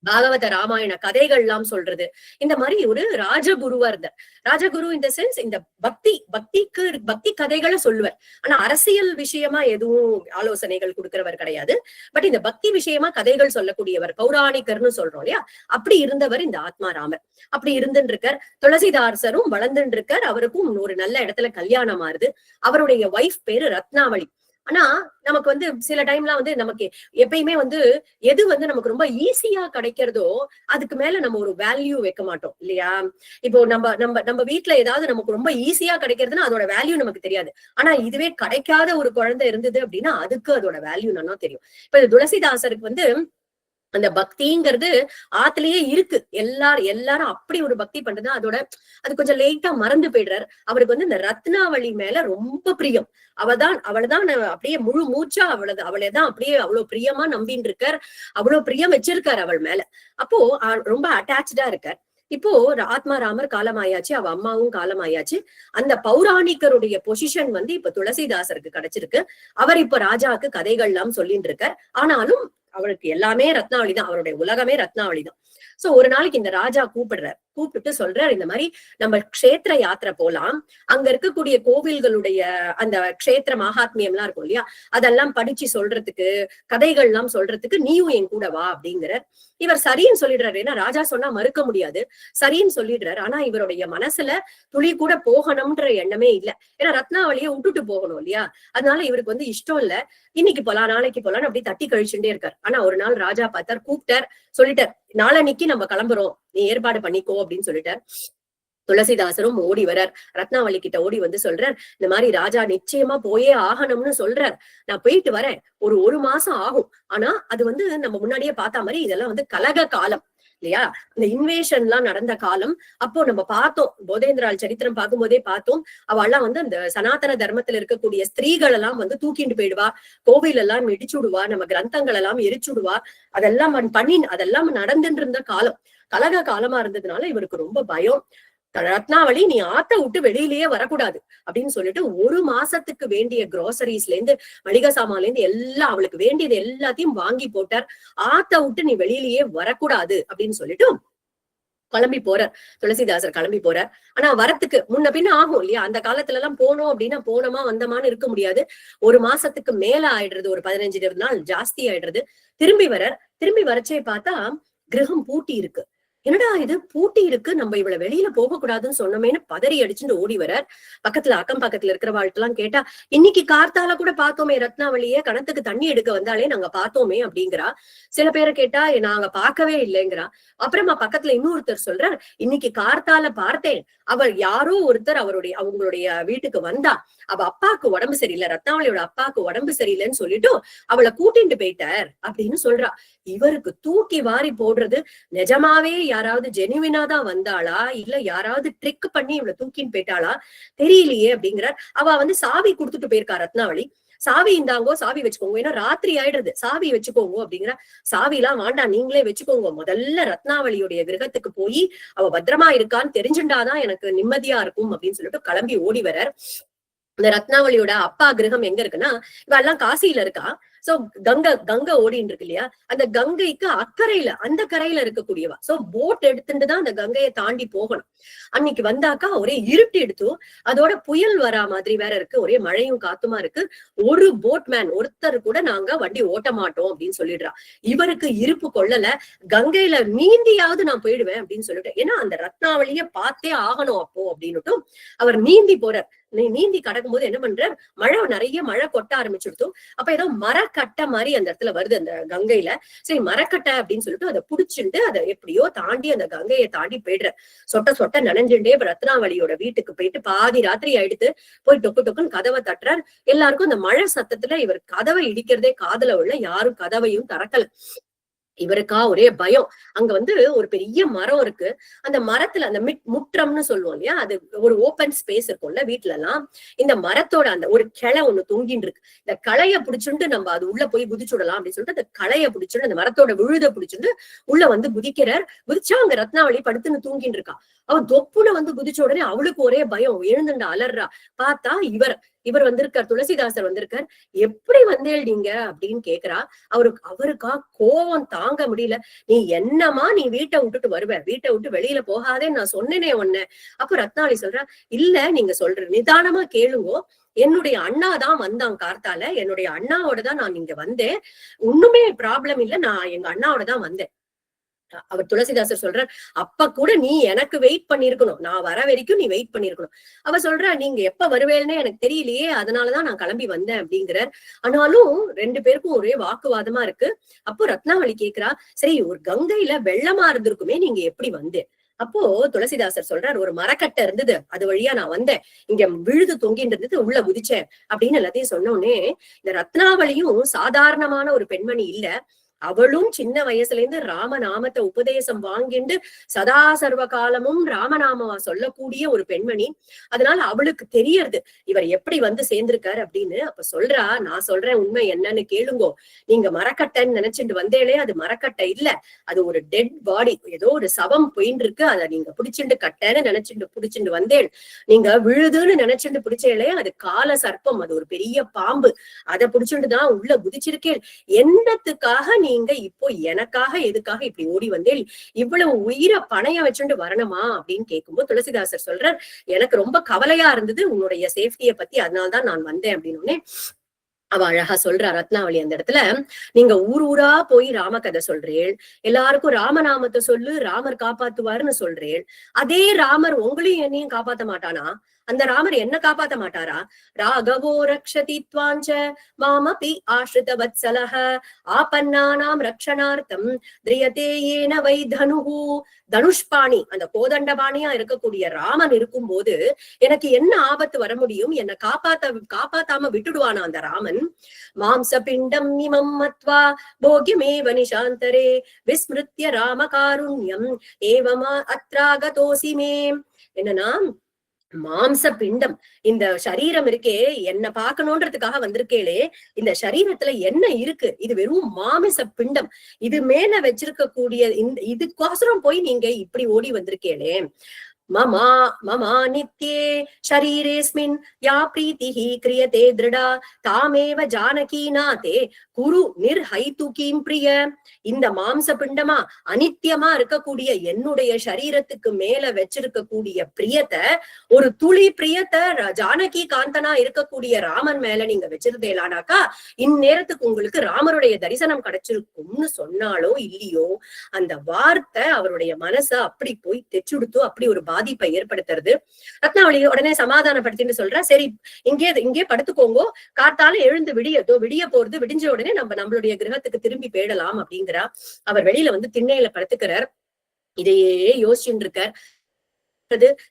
பாகவத ராமாயண கதைகள் எல்லாம் சொல்றது, இந்த மாதிரி ஒரு ராஜகுருவா இருந்தார். ராஜகுரு இந்த சென்ஸ் இந்த பக்தி கதைகளை சொல்லுவார். ஆனா அரசியல் விஷயமா எதுவும் ஆலோசனைகள் கொடுக்கிறவர் கிடையாது. பட் இந்த பக்தி விஷயமா கதைகள் சொல்லக்கூடியவர், பௌராணிகர்னு சொல்றோம் இல்லையா, அப்படி இருந்தவர் இந்த ஆத்மாராமர். அப்படி இருந்துட்டு இருக்கார். துளசிதாசரும் வளர்ந்துட்டு இருக்கார். அவருக்கும் ஒரு நல்ல இடத்துல கல்யாணம் ஆறுது. அவருடைய ஒய்ஃப் பேரு ரத்னாவளி. ஆனா நமக்கு வந்து சில டைம்லாம் வந்து நமக்கு எப்பயுமே வந்து எது வந்து நமக்கு ரொம்ப ஈஸியா கிடைக்கிறதோ அதுக்கு மேல நம்ம ஒரு வேல்யூ வைக்க மாட்டோம் இல்லையா. இப்போ நம்ம வீட்டுல ஏதாவது நமக்கு ரொம்ப ஈஸியா கிடைக்கிறதுன்னா அதோட வேல்யூ நமக்கு தெரியாது. ஆனா இதுவே கிடைக்காத ஒரு குழந்தை இருந்தது அப்படின்னா அதுக்கு அதோட வேல்யூ நல்லா தெரியும். இப்ப துளசிதாசருக்கு வந்து அந்த பக்திங்கிறது ஆத்துலயே இருக்கு. எல்லாரும் அப்படி ஒரு பக்தி பண்றது, அதோட அது கொஞ்சம் லேட்டா மறந்து போயிடுறாரு. அவருக்கு வந்து இந்த ரத்னாவளி மேல ரொம்ப பிரியம். அவளைதான் அப்படியே முழு மூச்சா அவளைதான் அப்படியே அவ்வளவு பிரியமா நம்பின்னு இருக்கார். அவ்வளவு பிரியம் வச்சிருக்காரு அவள் மேல. அப்போ ரொம்ப அட்டாச்சா இருக்கார். இப்போ ஆத்மாராமர் காலமாயாச்சு, அவ அம்மாவும் காலமாயாச்சு. அந்த பௌராணிகருடைய பொசிஷன் வந்து இப்ப துளசிதாசருக்கு கிடைச்சிருக்கு. அவர் இப்ப ராஜாவுக்கு கதைகள் எல்லாம் சொல்லிட்டு இருக்கார். ஆனாலும் அவருக்கு எல்லாமே ரத்னாவளி தான், அவருடைய உலகமே ரத்னாவளி தான். சோ ஒரு நாளைக்கு இந்த ராஜா கூப்பிட்டு சொல்றாரு, இந்த மாதிரி நம்ம க்ஷேத்திர யாத்திரை போலாம், அங்க இருக்கக்கூடிய கோவில்களுடைய அந்த க்ஷேத்திர மகாத்மியம் எல்லாம் இருக்கும் இல்லையா, அதெல்லாம் படிச்சு சொல்றதுக்கு, கதைகள் எல்லாம் சொல்றதுக்கு நீயும் என் கூட வா அப்படிங்கிற. இவர் சரின்னு சொல்லிடுறாரு. ஏன்னா ராஜா சொன்னா மறுக்க முடியாது, சரின்னு சொல்லிடுறாரு. ஆனா இவருடைய மனசுல துளி கூட போகணும்ன்ற எண்ணமே இல்ல. ஏன்னா ரத்னாவளியை விட்டுட்டு போகணும் இல்லையா, அதனால இவருக்கு வந்து இஷ்டம் இல்ல. இன்னைக்கு போலாம் நாளைக்கு போலான்னு அப்படி தட்டி கழிச்சுட்டே இருக்காரு. ஆனா ஒரு நாள் ராஜா பார்த்தார், கூப்பிட்டார், சொல்லிட்டார், நாளைக்கு நம்ம கிளம்புறோம், நீ ஏற்பாடு பண்ணிக்கோ அப்படின்னு சொல்லிட்டார். துளசிதாசரும் ஓடி வரார். ரத்னாவளி கிட்ட ஓடி வந்து சொல்றார், இந்த மாதிரி ராஜா நிச்சயமா போயே ஆகணும்னு சொல்றார், நான் போயிட்டு வரேன், ஒரு மாசம் ஆகும். ஆனா அது வந்து நம்ம முன்னாடியே பார்த்த மாதிரி இதெல்லாம் வந்து கலக காலம் இல்லையா, இந்த இன்வேஷன் எல்லாம் நடந்த காலம். அப்போ நம்ம பார்த்தோம், போதேந்திரால் சரித்திரம் பார்க்கும்போதே பார்த்தோம், அவெல்லாம் வந்து அந்த சனாதன தர்மத்துல இருக்கக்கூடிய ஸ்திரீகள் எல்லாம் வந்து தூக்கிட்டு போயிடுவா, கோவில் எல்லாம் இடிச்சுடுவா, நம்ம கிரந்தங்கள் எல்லாம் எரிச்சுடுவா, அதெல்லாம் நடந்துட்டு இருந்த காலம், கலக காலமா இருந்ததுனால இவருக்கு ரொம்ப பயம். ரத்னாவளி, நீ ஆத்த விட்டு வெளியிலேயே வரக்கூடாது அப்படின்னு சொல்லிட்டு ஒரு மாசத்துக்கு வேண்டிய கிராசரிஸ்ல இருந்து, மளிகை சாமான்ல இருந்து எல்லாம் அவளுக்கு வேண்டியது எல்லாத்தையும் வாங்கி போட்டார். ஆத்த விட்டு நீ வெளியிலேயே வரக்கூடாது அப்படின்னு சொல்லிட்டு கிளம்பி போறார். துளசிதாசர் கிளம்பி போறார். ஆனா வரத்துக்கு முன்ன பின்ன ஆகும் இல்லையா, அந்த காலத்துல எல்லாம் போனோம் அப்படின்னா போனோமா வந்தமான்னு இருக்க முடியாது. ஒரு மாசத்துக்கு மேல ஆயிடுறது, ஒரு 15 நாள் ஜாஸ்தி ஆயிடுறது. திரும்பி வரச்சே பார்த்தா கிரகம் பூட்டி இருக்கு. என்னடா இது பூட்டி இருக்கு, நம்ம இவ்வளவு வெளியில போக கூடாதுன்னு சொன்னோமேன்னு பதறி அடிச்சுட்டு ஓடி வரார். பக்கத்துல அக்கம் பக்கத்துல இருக்கிறவாழ்கிட்ட எல்லாம் கேட்டா, இன்னைக்கு கார்த்தால கூட பார்த்தோமே ரத்னாவளியே, கணத்துக்கு தண்ணி எடுக்க வந்தாலே நாங்க பார்த்தோமே அப்படிங்கிறா. சில பேரை கேட்டா நாங்க பார்க்கவே இல்லைங்கிறா. அப்புறமா பக்கத்துல இன்னொருத்தர் சொல்றார், இன்னைக்கு கார்த்தால பார்த்தேன், அவர் யாரோ ஒருத்தர் அவங்களுடைய வீட்டுக்கு வந்தா, அவ அப்பாவுக்கு உடம்பு சரியில்லை, ரத்னாவளியோட அப்பாவுக்கு உடம்பு சரியில்லைன்னு சொல்லிட்டு அவளை கூட்டிட்டு போயிட்டார் அப்படின்னு சொல்றா. இவருக்கு தூக்கி வாரி போடுறது, நிஜமாவே யாராவது ஜெனுவினா தான் வந்தாளா இல்ல யாராவது ட்ரிக் பண்ணி இவளை தூக்கின்னு போயிட்டாளா தெரியலையே அப்படிங்கிறார். அவ சாவி கொடுத்துட்டு போயிருக்கா ரத்னாவளி. சாவி இந்தாங்கோ, சாவி வச்சுக்கோங்க, ஏன்னா ராத்திரி ஆயிடுறது, சாவி வச்சுக்கோங்க அப்படிங்கிற. சாவி எல்லாம் வேண்டாம், நீங்களே வச்சுக்கோங்க, முதல்ல ரத்னாவளியுடைய கிரகத்துக்கு போய் அவ பத்திரமா இருக்கான்னு தெரிஞ்சுட்டாதான் எனக்கு நிம்மதியா இருக்கும் அப்படின்னு சொல்லிட்டு கிளம்பி ஓடி வரார். இந்த ரத்னாவளியோட அப்பா கிரகம் எங்க இருக்குன்னா, இவெல்லாம் காசியில இருக்கா. சோ கங்கை ஓடின்னு இருக்கு இல்லையா, அந்த கங்கைக்கு அக்கறையில அந்த கரையில இருக்கக்கூடியவா. சோ போட் எடுத்துட்டுதான் அந்த கங்கையை தாண்டி போகணும். அன்னைக்கு வந்தாக்கா ஒரே இருட்டு எடுத்து, அதோட புயல் வரா மாதிரி வேற இருக்கு, ஒரே மழையும் காத்துமா இருக்கு. ஒரு போட்மேன் ஒருத்தர் கூட நாங்க வண்டி ஓட்ட மாட்டோம் அப்படின்னு சொல்லிடுறா. இவருக்கு இருப்பு கொள்ளல, கங்கையில நீந்தியாவது நான் போயிடுவேன் அப்படின்னு சொல்லிட்டு, ஏன்னா அந்த ரத்னாவளிய பார்த்தே ஆகணும் அப்போ அப்படின்னுட்டு அவர் நீந்தி போறார். நீந்தி கடக்கும் போது என்ன பண்றார், நிறைய மழை கொட்ட ஆரம்பிச்சுடுத்து. அப்ப ஏதோ மரக்கட்டை மாதிரி அந்த இடத்துல வருது அந்த கங்கையில. சரி மரக்கட்டை அப்படின்னு சொல்லிட்டு அதை புடிச்சுட்டு அதை எப்படியோ தாண்டி அந்த கங்கையை தாண்டி போயிடுற. சொட்ட சொட்ட நனைஞ்சுட்டே ரத்னாவளியோட வீட்டுக்கு போயிட்டு பாதி ராத்திரி ஆயிடுத்து. போய் டொக்கு டொக்குன்னு கதவை தட்டுறார். எல்லாருக்கும் அந்த மழை சத்தத்துல இவர் கதவை இடிக்கிறதே காதுல உள்ள, யாரும் கதவையும் திறக்கல. இவருக்கா ஒரே பயம். அங்க ஒரு பெரிய மரம் இருக்கு. அந்த மரத்துல அந்த முற்றம்னு சொல்லுவோம் இல்லையா, அது ஒரு ஓபன் ஸ்பேஸ் இருக்கும்ல வீட்டுல எல்லாம். இந்த மரத்தோட அந்த ஒரு கிளை ஒண்ணு தொங்கின்னு இருக்கு. இந்த களைய பிடிச்சுட்டு நம்ம அது உள்ள போய் குதிச்சுடலாம் அப்படின்னு சொல்லிட்டு அந்த களைய பிடிச்சுட்டு அந்த மரத்தோட விழுத பிடிச்சுட்டு உள்ள குதிக்கிறார். குதிச்சா அங்க ரத்னாவளி படுத்துன்னு தூங்கின்னு இருக்கா. அவன் தொப்புல குதிச்ச உடனே அவளுக்கு ஒரே பயம், எழுந்துண்டு அலர்றா. பார்த்தா இவர் வந்திருக்கார், துளசிதாசர் வந்திருக்கார். எப்படி வந்தேள் நீங்க அப்படின்னு கேக்குறா. அவருக்கா கோவம் தாங்க முடியல. நீ என்னமா நீ வீட்டை விட்டுட்டு வருவ, வீட்டை விட்டு வெளியில போகாதே நான் சொன்னேனே ஒன்ன. அப்ப ரத்னாவளி சொல்றா, இல்ல நீங்க சொல்ற நிதானமா கேளுங்கோ, என்னுடைய அண்ணா தான் வந்தாங்க கார்த்தால, என்னுடைய அண்ணாவோட தான் நான் இங்க வந்தேன், ஒண்ணுமே ப்ராப்ளம் இல்ல, நான் எங்க அண்ணாவோட தான் வந்தேன். அவர் துளசிதாசர் சொல்றார், அப்ப கூட நீ எனக்கு வெயிட் பண்ணிருக்கணும், நான் வர வரைக்கும் நீ வெயிட் பண்ணிருக்கணும். அவ சொல்றா, நீங்க எப்ப வருவேன்னு எனக்கு தெரியலையே, அதனாலதான் நான் கிளம்பி வந்தேன் அப்படிங்கிறார். ஆனாலும் ரெண்டு பேருக்கும் ஒரே வாக்குவாதமா இருக்கு. அப்போ ரத்னாவளி கேக்குறா, சரி ஒரு கங்கையில வெள்ளமா இருந்திருக்குமே, நீங்க எப்படி வந்தேன்? அப்போ துளசிதாசர் சொல்றார், ஒரு மரக்கட்டை இருந்தது, அது வழியா நான் வந்தேன், இங்க விழுது தொங்கிட்டு இருந்தது, உள்ள குதிச்சேன் அப்படின்னு எல்லாத்தையும் சொன்னோடனே, இந்த ரத்னாவளியும் சாதாரணமான ஒரு பெண்மணி இல்ல. அவளும் சின்ன வயசுல இருந்து ராமநாமத்தை உபதேசம் வாங்கிண்டு சதா சர்வ காலமும் ராமநாமவா சொல்லக்கூடிய ஒரு பெண்மணி. அதனால அவளுக்கு தெரியறது இவர் எப்படி சேர்ந்திருக்காரு அப்படின்னு. அப்ப சொல்றா, நான் சொல்றேன் உண்மை என்னன்னு கேளுங்கோ, நீங்க மரக்கட்டைன்னு நினைச்சுட்டு வந்தேளே, அது மரக்கட்டை இல்ல, அது ஒரு டெட் பாடி, ஏதோ ஒரு சவம் போயின்னு இருக்கு, அதை நீங்க பிடிச்சுட்டு கட்டைன்னு நினைச்சுட்டு பிடிச்சுட்டு வந்தேள். நீங்க விழுதுன்னு நினைச்சுட்டு பிடிச்சேளே, அது கால சர்ப்பம், அது ஒரு பெரிய பாம்பு, அதை பிடிச்சுட்டுதான் உள்ள குதிச்சிருக்கேள். என்னத்துக்காக நீங்க இப்போ எனக்காக எதுக்காக இப்படி ஓடி வந்தேன், இவ்வளவு உயிரை பணைய வச்சுட்டு வரணுமா அப்படின்னு கேட்கும்போது துளசிதாசர் சொல்றார், எனக்கு ரொம்ப கவலையா இருந்தது உன்னுடைய சேஃப்டியை பத்தி, அதனால்தான் நான் வந்தேன் அப்படின்னு. அவ அழகா சொல்றா ரத்னாவளி அந்த இடத்துல, நீங்க ஊர் ஊரா போய் ராம கதை சொல்றேள், எல்லாருக்கும் ராமநாமத்தை சொல்லு, ராமர் காப்பாத்துவாருன்னு சொல்றேள். அதே ராமர் உங்களையும் என்னையும் காப்பாத்த மாட்டானா? அந்த ராமர் என்ன காப்பாத்த மாட்டாரா? ராகவோ ரக்ஷதி த்வாஞ்ச மாமபி ஆஸ்ரித வத்சலஹ ஆபன்னானாம் ரக்ஷணார்த்தம் திரியதே ஏன வை தனுஹு. தனுஷ்பாணி, அந்த கோதண்டபாணியா இருக்கக்கூடிய ராமன் இருக்கும் போது எனக்கு என்ன ஆபத்து வர முடியும்? என்னை காப்பாத்தாம விட்டுடுவானா அந்த ராமன்? மாம்ச பிண்டம் இமம் மத்வா போகியமேவ நிசாந்தரே விஸ்மிருத்ய ராம காருண்யம் ஏவமா அத்ராகதோசி மே. என்னன்னா, மாம்ச பிண்டம், இந்த சரீரம் இருக்கே, என்ன பார்க்கணுன்றதுக்காக வந்திருக்கேளே, இந்த சரீரத்துல என்ன இருக்கு? இது வெறும் மாமிச பிண்டம், இது மேல வச்சிருக்க கூடிய இதுக்கோசரம் போய் நீங்க இப்படி ஓடி வந்திருக்கேளே. மமா மமா நித்யே ஷரீரேஸ்மின் யா பிரீதிஹி கிரியதே திருடா தாமேவ ஜானகீநாதே குரு நிர்ஹைதுகீம் பிரிய. இந்த மாம்ச பிண்டமா அனித்தியமா இருக்கக்கூடிய என்னுடைய சரீரத்துக்கு மேல வச்சிருக்கக்கூடிய பிரியத்தை, ஒரு துளி பிரியத்தை ஜானகி காந்தனா இருக்கக்கூடிய ராமன் மேல நீங்க வச்சிருந்தேலானாக்கா இந்நேரத்துக்கு உங்களுக்கு ராமருடைய தரிசனம் கிடைச்சிருக்கும்னு சொன்னாலோ இல்லையோ, அந்த வார்த்தை அவருடைய மனச அப்படி போய் தெச்சுடுத்து அப்படி ஒரு பாதிப்பை ஏற்படுத்துறது. ரத்னாவளி உடனே சமாதானப்படுத்தின்னு சொல்ற, சரி இங்கே படுத்துக்கோங்கோ, காத்தால எழுந்து விடிய போறது, விடிஞ்ச உடனே நம்மளுடைய கிரகத்துக்கு திரும்பி போயிடலாம் அப்படிங்கிறா. அவர் வெளியில வந்து திண்ணையில படுத்துக்கிறார். இதையே யோசிச்சுட்டு இருக்கார்.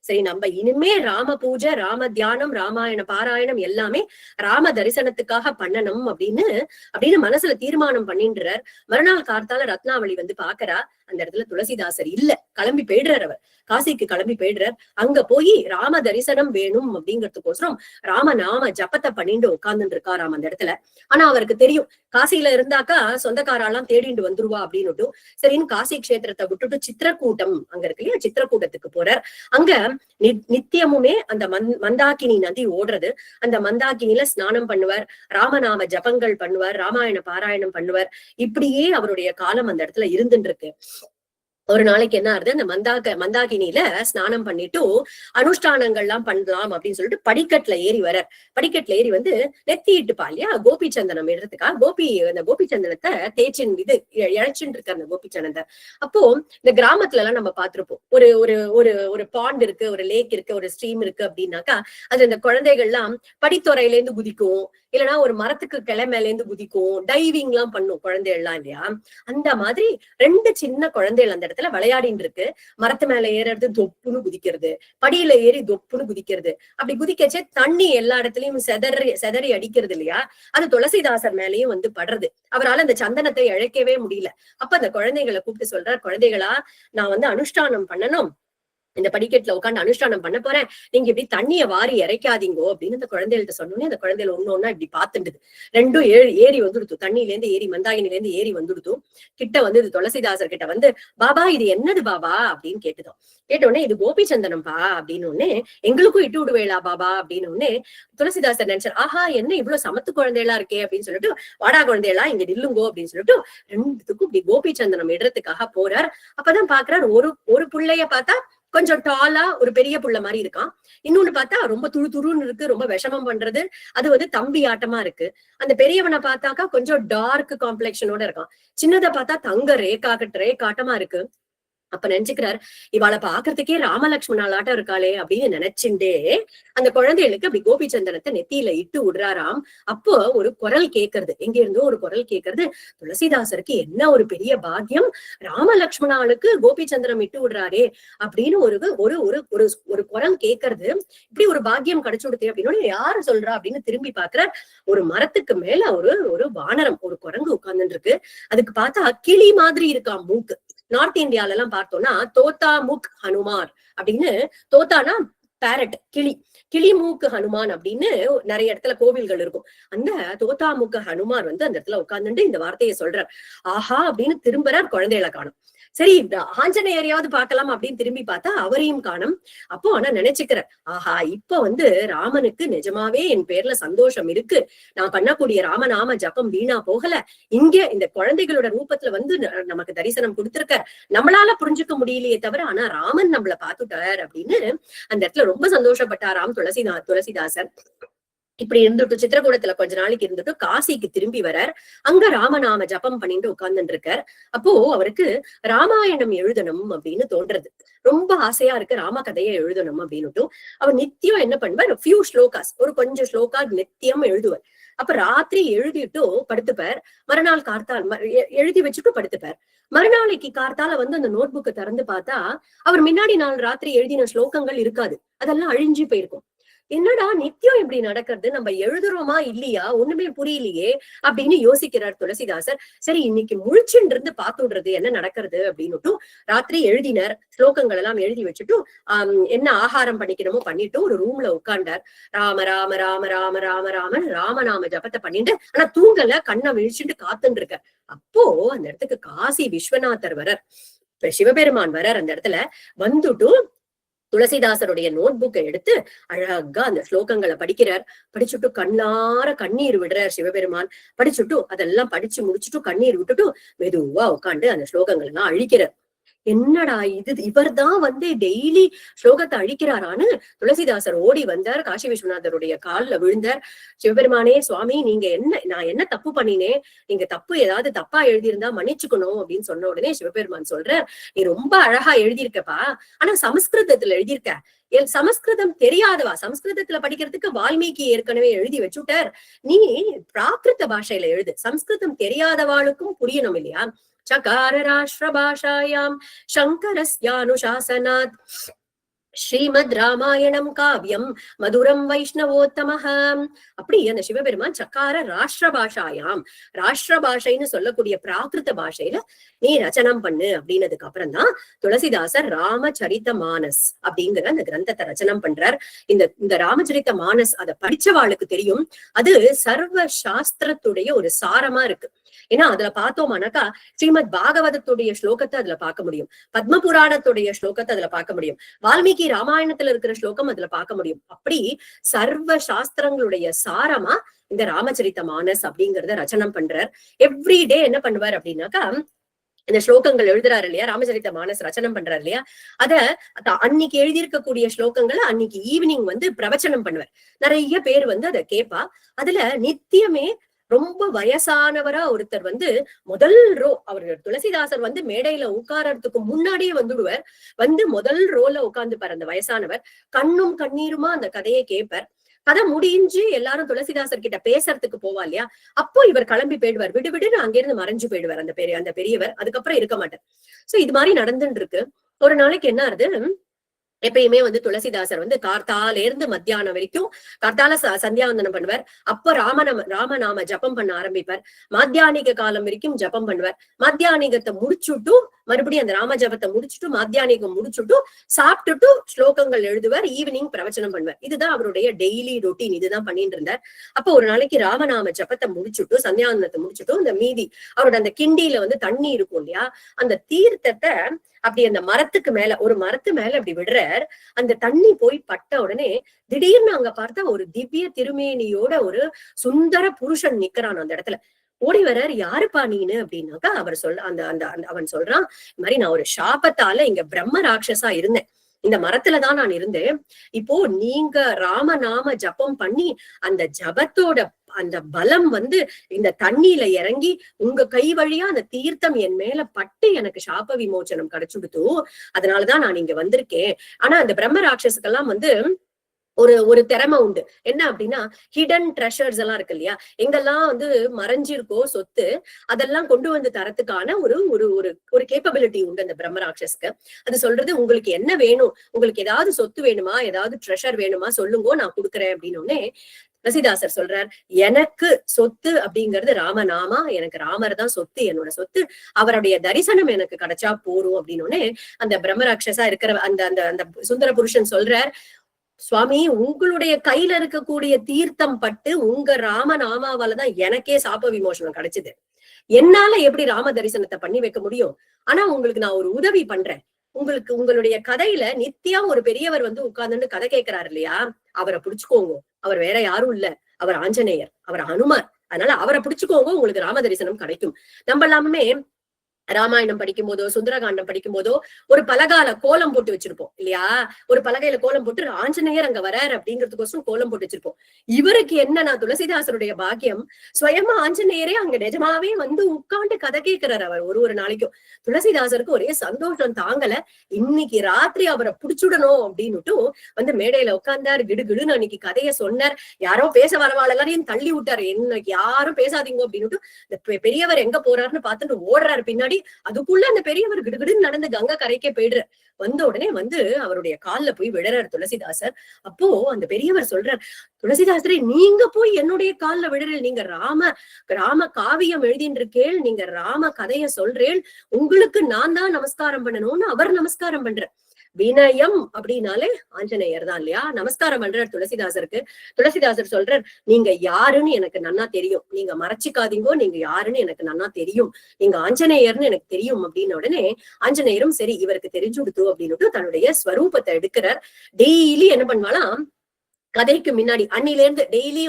சரி, நம்ம இனிமே ராம பூஜை, ராம தியானம், ராமாயண பாராயணம் எல்லாமே ராம தரிசனத்துக்காக பண்ணணும் அப்படின்னு மனசுல தீர்மானம் பண்ணின்றார். மறுநாள் கார்த்தால ரத்னாவளி வந்து பாக்குறா. அந்த இடத்துல துளசிதாசர் இல்ல, கிளம்பி போயிடுறார். அவர் காசிக்கு கிளம்பி போயிடுறார். அங்க போய் ராம தரிசனம் வேணும் அப்படிங்கிறதுக்கோசரம் ராம நாம ஜபத்தை பண்ணிட்டு உட்கார்ந்துட்டு இருக்காராம் அந்த இடத்துல. ஆனா அவருக்கு தெரியும் காசியில இருந்தாக்கா சொந்தக்காரெல்லாம் தேடிட்டு வந்துருவா அப்படின்னுட்டு, சரின்னு காசி கஷேத்திரத்தை விட்டுட்டு சித்திரக்கூட்டம் அங்க இருக்கு இல்லையா, சித்திரக்கூட்டத்துக்கு போறார். அங்க நித்தியமுமே அந்த மந்தாகினி நதி ஓடுறது. அந்த மந்தாகினில ஸ்நானம் பண்ணுவார், ராமநாம ஜபங்கள் பண்ணுவார், ராமாயண பாராயணம் பண்ணுவார். இப்படியே அவருடைய காலம் அந்த இடத்துல இருந்துட்டு இருக்கு. ஒரு நாளைக்கு என்ன ஆகுது, அந்த மந்தாகினியில ஸ்நானம் பண்ணிட்டு அனுஷ்டானங்கள்லாம் பண்ணலாம் அப்படின்னு சொல்லிட்டு படிக்கட்டுல ஏறி வர. படிக்கட்டுல ஏறி வந்து நெத்திட்டுப்பா இல்லையா கோபி சந்தனம் எடுறதுக்கா, அந்த கோபி சந்தனத்தை தேய்ச்சின் இழைச்சுட்டு இருக்க அந்த கோபி சந்தனத்தை. அப்போ இந்த கிராமத்துல எல்லாம் நம்ம பார்த்திருப்போம், ஒரு ஒரு ஒரு ஒரு பாண்ட் இருக்கு, ஒரு லேக் இருக்கு, ஒரு ஸ்ட்ரீம் இருக்கு அப்படின்னாக்கா அது இந்த குழந்தைகள்லாம் படித்துறையில இருந்து குதிக்கும், இல்லைன்னா ஒரு மரத்துக்கு கிளை மேல இருந்து குதிக்கும், டைவிங் எல்லாம் பண்ணும் குழந்தைகள்லாம் இல்லையா. அந்த மாதிரி 2 சின்ன குழந்தைகள் அந்த இடத்துல விளையாடின்னு இருக்கு. மரத்து மேல ஏறது தொப்புன்னு குதிக்கிறது, படியில ஏறி தொப்புன்னு குதிக்கிறது. அப்படி குதிக்கச்சே தண்ணி எல்லா இடத்துலயும் செதறி அடிக்கிறது இல்லையா, அது துளசிதாசர் மேலயும் வந்து படுறது. அவரால் அந்த சந்தனத்தை இழைக்கவே முடியல. அப்ப அந்த குழந்தைகளை கூப்பிட்டு சொல்றார், குழந்தைகளா, நான் வந்து அனுஷ்டானம் பண்ணணும், இந்த படிக்கட்டுல உட்காந்து அனுஷ்டானம் பண்ண போறேன், நீங்க இப்படி தண்ணிய வாரி இறைக்காதீங்கோ அப்படின்னு அந்த குழந்தைகள்ட்ட சொன்னோன்னே அந்த குழந்தைகள் ஒண்ணு இப்படி பாத்துட்டுது. 2 ஏறி வந்துடுத்து, தண்ணியில இருந்து ஏறி மந்தாகினில இருந்து ஏறி வந்துடுத்து. கிட்ட வந்து இது துளசிதாசர் கிட்ட வந்து, பாபா இது என்னது பாபா அப்படின்னு கேட்டுதோம். கேட்டோடனே இது கோபி சந்தனம்பா அப்படின்னு ஒண்ணு, எங்களுக்கும் இட்டு விடுவேளா பாபா அப்படின்னு ஒண்ணு. துளசிதாசர் நினைச்சார், ஆஹா என்ன இவ்வளவு சமத்து குழந்தைகளா இருக்கே அப்படின்னு சொல்லிட்டு, வாடா குழந்தைகளா இங்க நில்லுங்கோ அப்படின்னு சொல்லிட்டு 2த்துக்கும் இப்படி கோபி சந்தனம் இடறதுக்காக போறார். அப்பதான் பாக்குறாரு, ஒரு பிள்ளைய பார்த்தா கொஞ்சம் டாலா ஒரு பெரிய புள்ள மாதிரி இருக்கான், இன்னொன்னு பார்த்தா ரொம்ப துருன்னு இருக்கு, ரொம்ப விஷமம் பண்றது, அது வந்து தம்பி ஆட்டமா இருக்கு. அந்த பெரியவனை பார்த்தாக்கா கொஞ்சம் டார்க் காம்ப்ளெக்ஷனோட இருக்கான், சின்னதை பார்த்தா தங்க ரேகாட்டமா இருக்கு. அப்ப நினைச்சுக்கிறார், இவாளை பாக்குறதுக்கே ராமலட்சுமணாலாட்டம் இருக்காளே அப்படின்னு நினைச்சுட்டே அந்த குழந்தைகளுக்கு அப்படி கோபி சந்தனத்தை நெத்தியில இட்டு விடுறாராம். அப்போ ஒரு குரல் கேட்கறது, எங்க இருந்தோ ஒரு குரல் கேட்கறது, துளசிதாசருக்கு என்ன ஒரு பெரிய பாக்கியம், ராமலட்சுமணாளுக்கு கோபி சந்தனம் இட்டு விடுறாரே அப்படின்னு ஒரு குரல் கேட்கறது. இப்படி ஒரு பாக்கியம் கிடைச்சு கொடுத்தே அப்படின்னு யாரு சொல்றா அப்படின்னு திரும்பி பாக்குற, ஒரு மரத்துக்கு மேல ஒரு வானரம், ஒரு குரங்கு உட்கார்ந்துட்டு இருக்கு. அதுக்கு பார்த்தா கிளி மாதிரி இருக்கா மூக்கு. நார்த் இந்தியால எல்லாம் பார்த்தோம்னா தோத்தா மூக் ஹனுமார் அப்படின்னு, தோத்தானா பேரட், கிளி மூக்கு ஹனுமான் அப்படின்னு நிறைய இடத்துல கோவில்கள் இருக்கும். அந்த தோத்தா மூக்கு ஹனுமார் வந்து அந்த இடத்துல உட்கார்ந்துட்டு இந்த வார்த்தையை சொல்றார். ஆஹா அப்படின்னு திரும்புறார், குழந்தைகளை காணும். சரி ஆஞ்சநேயரையாவது பார்க்கலாம் அப்படின்னு திரும்பி பார்த்தா அவரையும் காணும். அப்போ ஆனா நினைச்சுக்கிறேன், ஆஹா இப்ப வந்து ராமனுக்கு நிஜமாவே என் பேர்ல சந்தோஷம் இருக்கு, நான் பண்ணக்கூடிய ராமநாம ஜபம் வீணா போகல, இங்க இந்த குழந்தைகளோட ரூபத்துல வந்து நமக்கு தரிசனம் கொடுத்திருக்க, நம்மளால புரிஞ்சுக்க முடியலையே தவிர ஆனா ராமன் நம்மள பாத்துட்டார் அப்படின்னு அந்த இடத்துல ரொம்ப சந்தோஷப்பட்டாராம் துளசிதாசர். இப்படி இருந்துட்டு சித்திரகூடத்துல கொஞ்ச நாளைக்கு இருந்துட்டு காசிக்கு திரும்பி வரார். அங்க ராமநாம ஜபம் பண்ணிட்டு உட்கார்ந்துட்டு இருக்கார். அப்போ அவருக்கு ராமாயணம் எழுதணும் அப்படின்னு தோன்றது, ரொம்ப ஆசையா இருக்கு ராம கதையை எழுதணும் அப்படின்னுட்டு. அவர் நித்தியம் என்ன பண்ணுவார், ஃபியூ ஸ்லோகாஸ், ஒரு கொஞ்சம் ஸ்லோகா நித்தியம் எழுதுவார். அப்ப ராத்திரி எழுதிட்டு படுத்துப்பார், மறுநாள் கார்த்தால் எழுதி வச்சுட்டு படுத்துப்பார். மறுநாளைக்கு கார்த்தால வந்து அந்த நோட் புக்கை திறந்து பார்த்தா அவர் முன்னாடி நாள் ராத்திரி எழுதின ஸ்லோகங்கள் இருக்காது, அதெல்லாம் அழிஞ்சு போயிருக்கும். என்னடா நித்தியம் இப்படி நடக்கிறது, நம்ம எழுதுறோமா இல்லையா ஒண்ணுமே புரியலையே அப்படின்னு யோசிக்கிறார் துளசிதாசர். சரி இன்னைக்கு முழிச்சுட்டு இருந்து பாத்துடுறது என்ன நடக்கிறது அப்படின்னுட்டு ராத்திரி எழுதினார், ஸ்லோகங்கள் எல்லாம் எழுதி வச்சுட்டு என்ன ஆகாரம் பண்ணிக்கணுமோ பண்ணிட்டு ஒரு ரூம்ல உட்கார்ந்தார். ராம ராம ராம ராம ராம ராமன் ராமநாம ஜபத்தை பண்ணிட்டு, ஆனா தூங்கல, கண்ணை விழிச்சுட்டு காத்துட்டு இருக்க. அப்போ அந்த இடத்துக்கு காசி விஸ்வநாதர் வரார், சிவபெருமான் வரார். அந்த இடத்துல வந்துட்டு துளசிதாசருடைய நோட் புக்கை எடுத்து அழகா அந்த ஸ்லோகங்களை படிக்கிறார். படிச்சுட்டு கண்ணார கண்ணீர் விடுறார் சிவபெருமான். படிச்சுட்டு அதெல்லாம் படிச்சு முடிச்சுட்டு கண்ணீர் விட்டுட்டு மெதுவா உட்காந்து அந்த ஸ்லோகங்கள் எல்லாம் அழிக்கிறார். என்னடா இது, இவர் தான் வந்து டெய்லி ஸ்லோகத்தை அழிக்கிறாரான்னு துளசிதாசர் ஓடி வந்தார். காசி விஸ்வநாதருடைய கால்ல விழுந்தார். சிவபெருமானே சுவாமி, நீங்க நான் என்ன தப்பு பண்ணினேன், நீங்க தப்பு ஏதாவது தப்பா எழுதியிருந்தா மன்னிச்சுக்கணும் அப்படின்னு சொன்ன உடனே சிவபெருமான் சொல்ற, நீ ரொம்ப அழகா எழுதியிருக்கப்பா, ஆனா சமஸ்கிருதத்துல எழுதியிருக்க. சமஸ்கிருதம் தெரியாதவா, சமஸ்கிருதத்துல படிக்கிறதுக்கு வால்மீகி ஏற்கனவே எழுதி வச்சுட்டார், நீ பிராகிருத பாஷையில எழுது, சம்ஸ்கிருதம் தெரியாதவாளுக்கும் புரியணும் இல்லையா. சகார ராஷ்டிர பாஷாயாம் சங்கரஸ்யானுசாசனாத் ஸ்ரீமத் ராமாயணம் காவியம் மதுரம் வைஷ்ணவோத்தமஹம். அப்படி அந்த சிவபெருமான் சக்கார ராஷ்டிர பாஷாயாம், ராஷ்டிர பாஷைன்னு சொல்லக்கூடிய பிராகிருத பாஷையில நீ ரச்சனம் பண்ணு அப்படின்னதுக்கு அப்புறம் தான் துளசிதாசர் ராமச்சரித்த மானஸ் அப்படிங்கிற அந்த கிரந்தத்தை ரச்சனம் பண்றார். இந்த ராமச்சரித்த மானஸ் அதை படிச்சவாளுக்கு தெரியும், அது சர்வ சாஸ்திரத்துடைய ஒரு சாரமா இருக்கு. ஏன்னா அதுல பார்த்தோம்னாக்கா ஸ்ரீமத் பாகவதத்துடைய ஸ்லோகத்தை அதுல பார்க்க முடியும், பத்ம புராணத்துடைய ஸ்லோகத்தை அதுல பார்க்க முடியும், வால்மீகி ராமாயணத்துல இருக்கிற ஸ்லோகம் அதுல பார்க்க முடியும். அப்படி சர்வ சாஸ்திரங்களுடைய சாரமா இந்த ராமச்சரித்த மானஸ் அப்படிங்கறத ரச்சனம் பண்றார். எவ்ரிடே என்ன பண்ணுவார் அப்படின்னாக்கா, இந்த ஸ்லோகங்கள் எழுதுறாரு இல்லையா, ராமச்சரித்த மானஸ் ரச்சனம் பண்றாரு இல்லையா, அத அன்னைக்கு எழுதியிருக்கக்கூடிய ஸ்லோகங்களை அன்னைக்கு ஈவினிங் வந்து பிரவச்சனம் பண்ணுவார். நிறைய பேர் வந்து அதை கேட்பா. அதுல நித்தியமே ரொம்ப வயசானவரா ஒருத்தர் வந்து முதல் ரோ, அவர் துளசிதாசர் வந்து மேடையில உட்காரத்துக்கு முன்னாடியே வந்துடுவார். வந்து முதல் ரோல உட்கார்ந்துப்பார் அந்த வயசானவர். கண்ணும் கண்ணீருமா அந்த கதையை கேட்பார். கதை முடிஞ்சு எல்லாரும் துளசிதாசர் கிட்ட பேசுறதுக்கு போவா இல்லையா, அப்போ இவர் கிளம்பி போயிடுவார். விடுவிடுன்னு அங்கிருந்து மறைஞ்சு போயிடுவார் அந்த பெரியவர். அதுக்கப்புறம் இருக்க மாட்டார். சோ இது மாதிரி நடந்துட்டு இருக்கு. ஒரு நாளைக்கு என்ன ஆகுது, எப்பயுமே வந்து துளசிதாசர் வந்து கார்த்தால இருந்து மத்தியானம் வரைக்கும் கார்த்தால சந்தியாவந்தனம் பண்ணுவார். அப்ப ராமநாம ஜபம் பண்ண ஆரம்பிப்பார். மாத்தியானிக காலம் வரைக்கும் ஜபம் பண்ணுவார். மாத்தியானிகத்தை முடிச்சுட்டு மறுபடியும் அந்த ராம ஜபத்தை முடிச்சுட்டு மாத்தியானிகம் முடிச்சுட்டு சாப்பிட்டுட்டு ஸ்லோகங்கள் எழுதுவார். ஈவினிங் பிரவச்சனம் பண்ணுவார். இதுதான் அவருடைய டெய்லி ரொட்டீன். இதுதான் பண்ணிட்டு இருந்தார். அப்போ ஒரு நாளைக்கு ராமநாம ஜபத்தை முடிச்சுட்டு சந்தியாவந்தனத்தை முடிச்சுட்டு இந்த மீதி அவரோட அந்த கிண்டியில வந்து தண்ணி இருக்கும் இல்லையா, அந்த தீர்த்தத்தை அப்படி அந்த மரத்துக்கு மேல, ஒரு மரத்து மேல அப்படி விடுறார். அந்த தண்ணி போய் பட்ட உடனே திடீர்னு அங்க பார்த்தா ஒரு திவ்ய திருமேனியோட ஒரு சுந்தர புருஷன் நிக்கிறான் அந்த இடத்துல. ஓடி வர்றார். யாருப்பா நீனு அப்படின்னாக்கா அவன் சொல்றான், இந்த மாதிரி நான் ஒரு சாபத்தால இங்க பிரம்ம ராட்சசா இருந்தேன், இந்த மரத்துலதான் நான் இருந்தேன். இப்போ நீங்க ராமநாம ஜபம் பண்ணி அந்த ஜபத்தோட அந்த பலம் வந்து இந்த தண்ணியில இறங்கி உங்க கை வழியா அந்த தீர்த்தம் என் மேல பட்டு எனக்கு சாப விமோச்சனம் கிடைச்சுடுத்து, அதனாலதான் நான் இங்க வந்திருக்கேன். ஆனா அந்த பிரம்ம ராட்சசுக்கெல்லாம் வந்து ஒரு திறமை உண்டு. என்ன அப்படின்னா, ஹிடன் ட்ரெஷர்ஸ் எல்லாம் இருக்கு இல்லையா, எங்கெல்லாம் வந்து மறைஞ்சிருக்கோ சொத்து, அதெல்லாம் கொண்டு வந்து தரத்துக்கான ஒரு கேப்பபிலிட்டி உண்டு அந்த பிரம்ம ராட்சஸ்க்கு. அது சொல்றது, உங்களுக்கு என்ன வேணும், உங்களுக்கு ஏதாவது சொத்து வேணுமா, ஏதாவது ட்ரெஷர் வேணுமா சொல்லுங்கோ, நான் கொடுக்குறேன் அப்படின்னு. துளசிதாசர் சொல்றார், எனக்கு சொத்து அப்படிங்கிறது ராமநாமா, எனக்கு ராமர் தான் சொத்து, என்னோட சொத்து, அவருடைய தரிசனம் எனக்கு கிடைச்சா போரும் அப்படின்னு. அந்த பிரம்ம ராட்சசா இருக்கிற அந்த அந்த அந்த சுந்தர புருஷன் சொல்றார், சுவாமி, உங்களுடைய கையில இருக்கக்கூடிய தீர்த்தம் பட்டு உங்க ராமநாமாவாலதான் எனக்கே சாப விமோசனம் கிடைச்சது. என்னால எப்படி ராம தரிசனத்தை பண்ணி வைக்க முடியும்? ஆனா உங்களுக்கு நான் ஒரு உதவி பண்றேன். உங்களுடைய கதையில நித்தியம் ஒரு பெரியவர் வந்து உட்கார்ந்துட்டு கதை கேட்கிறாரு இல்லையா, அவரை புடிச்சுக்கோங்க. அவர் வேற யாரும் இல்ல, அவர் ஆஞ்சநேயர், அவர் ஹனுமார். அதனால அவரை புடிச்சுக்கோங்க, உங்களுக்கு ராம தரிசனம் கிடைக்கும். நம்ம எல்லாமே ராமாயணம் படிக்கும் போதோ சுந்தரகாண்டம் படிக்கும் போதோ ஒரு பலகால கோலம் போட்டு வச்சிருப்போம் இல்லையா, ஒரு பலகையில கோலம் போட்டு ஆஞ்சநேயர் அங்க வராரு அப்படிங்கிறதுக்கோசரம் கோலம் போட்டு வச்சிருப்போம். இவருக்கு என்னன்னா, துளசிதாசருடைய பாக்கியம், சுயமா ஆஞ்சநேயரே அங்க நிஜமாவே வந்து உட்காந்து கதை கேட்கிறார் அவர் ஒரு நாளைக்கும். துளசிதாசருக்கு ஒரே சந்தோஷம் தாங்கல. இன்னைக்கு ராத்திரி அவரை புடிச்சுடணும் அப்படின்னுட்டு வந்து மேடையில உட்கார்ந்தார். கிடுகிடுன்னு அன்னைக்கு கதைய சொன்னார். யாரோ பேச வரவாள் எல்லாரையும் தள்ளி விட்டாரு. இன்னைக்கு யாரும் பேசாதீங்க அப்படின்னுட்டு இந்த பெரியவர் எங்க போறாருன்னு பார்த்துட்டு ஓடுறாரு பின்னாடி. அதுக்குள்ள அந்த பெரியவர் கிடுகிடுன்னு நடந்து கங்கை கரைக்கே போயிடுற. வந்த உடனே வந்து அவருடைய கால்ல போய் விழறாரு துளசிதாசர். அப்போ அந்த பெரியவர் சொல்றார், துளசிதாசரே, நீங்க போய் என்னுடைய கால்ல விழறேன், நீங்க ராம காவியம் எழுதின்னு இருக்கேள், நீங்க ராம கதைய சொல்றேள், உங்களுக்கு நான் தான் நமஸ்காரம் பண்ணணும்னு அவர் நமஸ்காரம் பண்ற. வினயம் அப்படின்னாலே ஆஞ்சநேயர் தான் இல்லையா? நமஸ்காரம் பண்றார் துளசிதாசருக்கு. துளசிதாசர் சொல்றார், நீங்க யாருன்னு எனக்கு நன்னா தெரியும், நீங்க மறைச்சிக்காதீங்கோ, நீங்க யாருன்னு எனக்கு நன்னா தெரியும், நீங்க ஆஞ்சநேயர்னு எனக்கு தெரியும் அப்படின்னு உடனே ஆஞ்சநேயரும் சரி இவருக்கு தெரிஞ்சு கொடுத்து அப்படின்னு தன்னுடைய ஸ்வரூபத்தை எடுக்கிறார். டெய்லி என்ன பண்ணுவாலாம், கதைக்கு முன்னாடி அன்னில இருந்து டெய்லி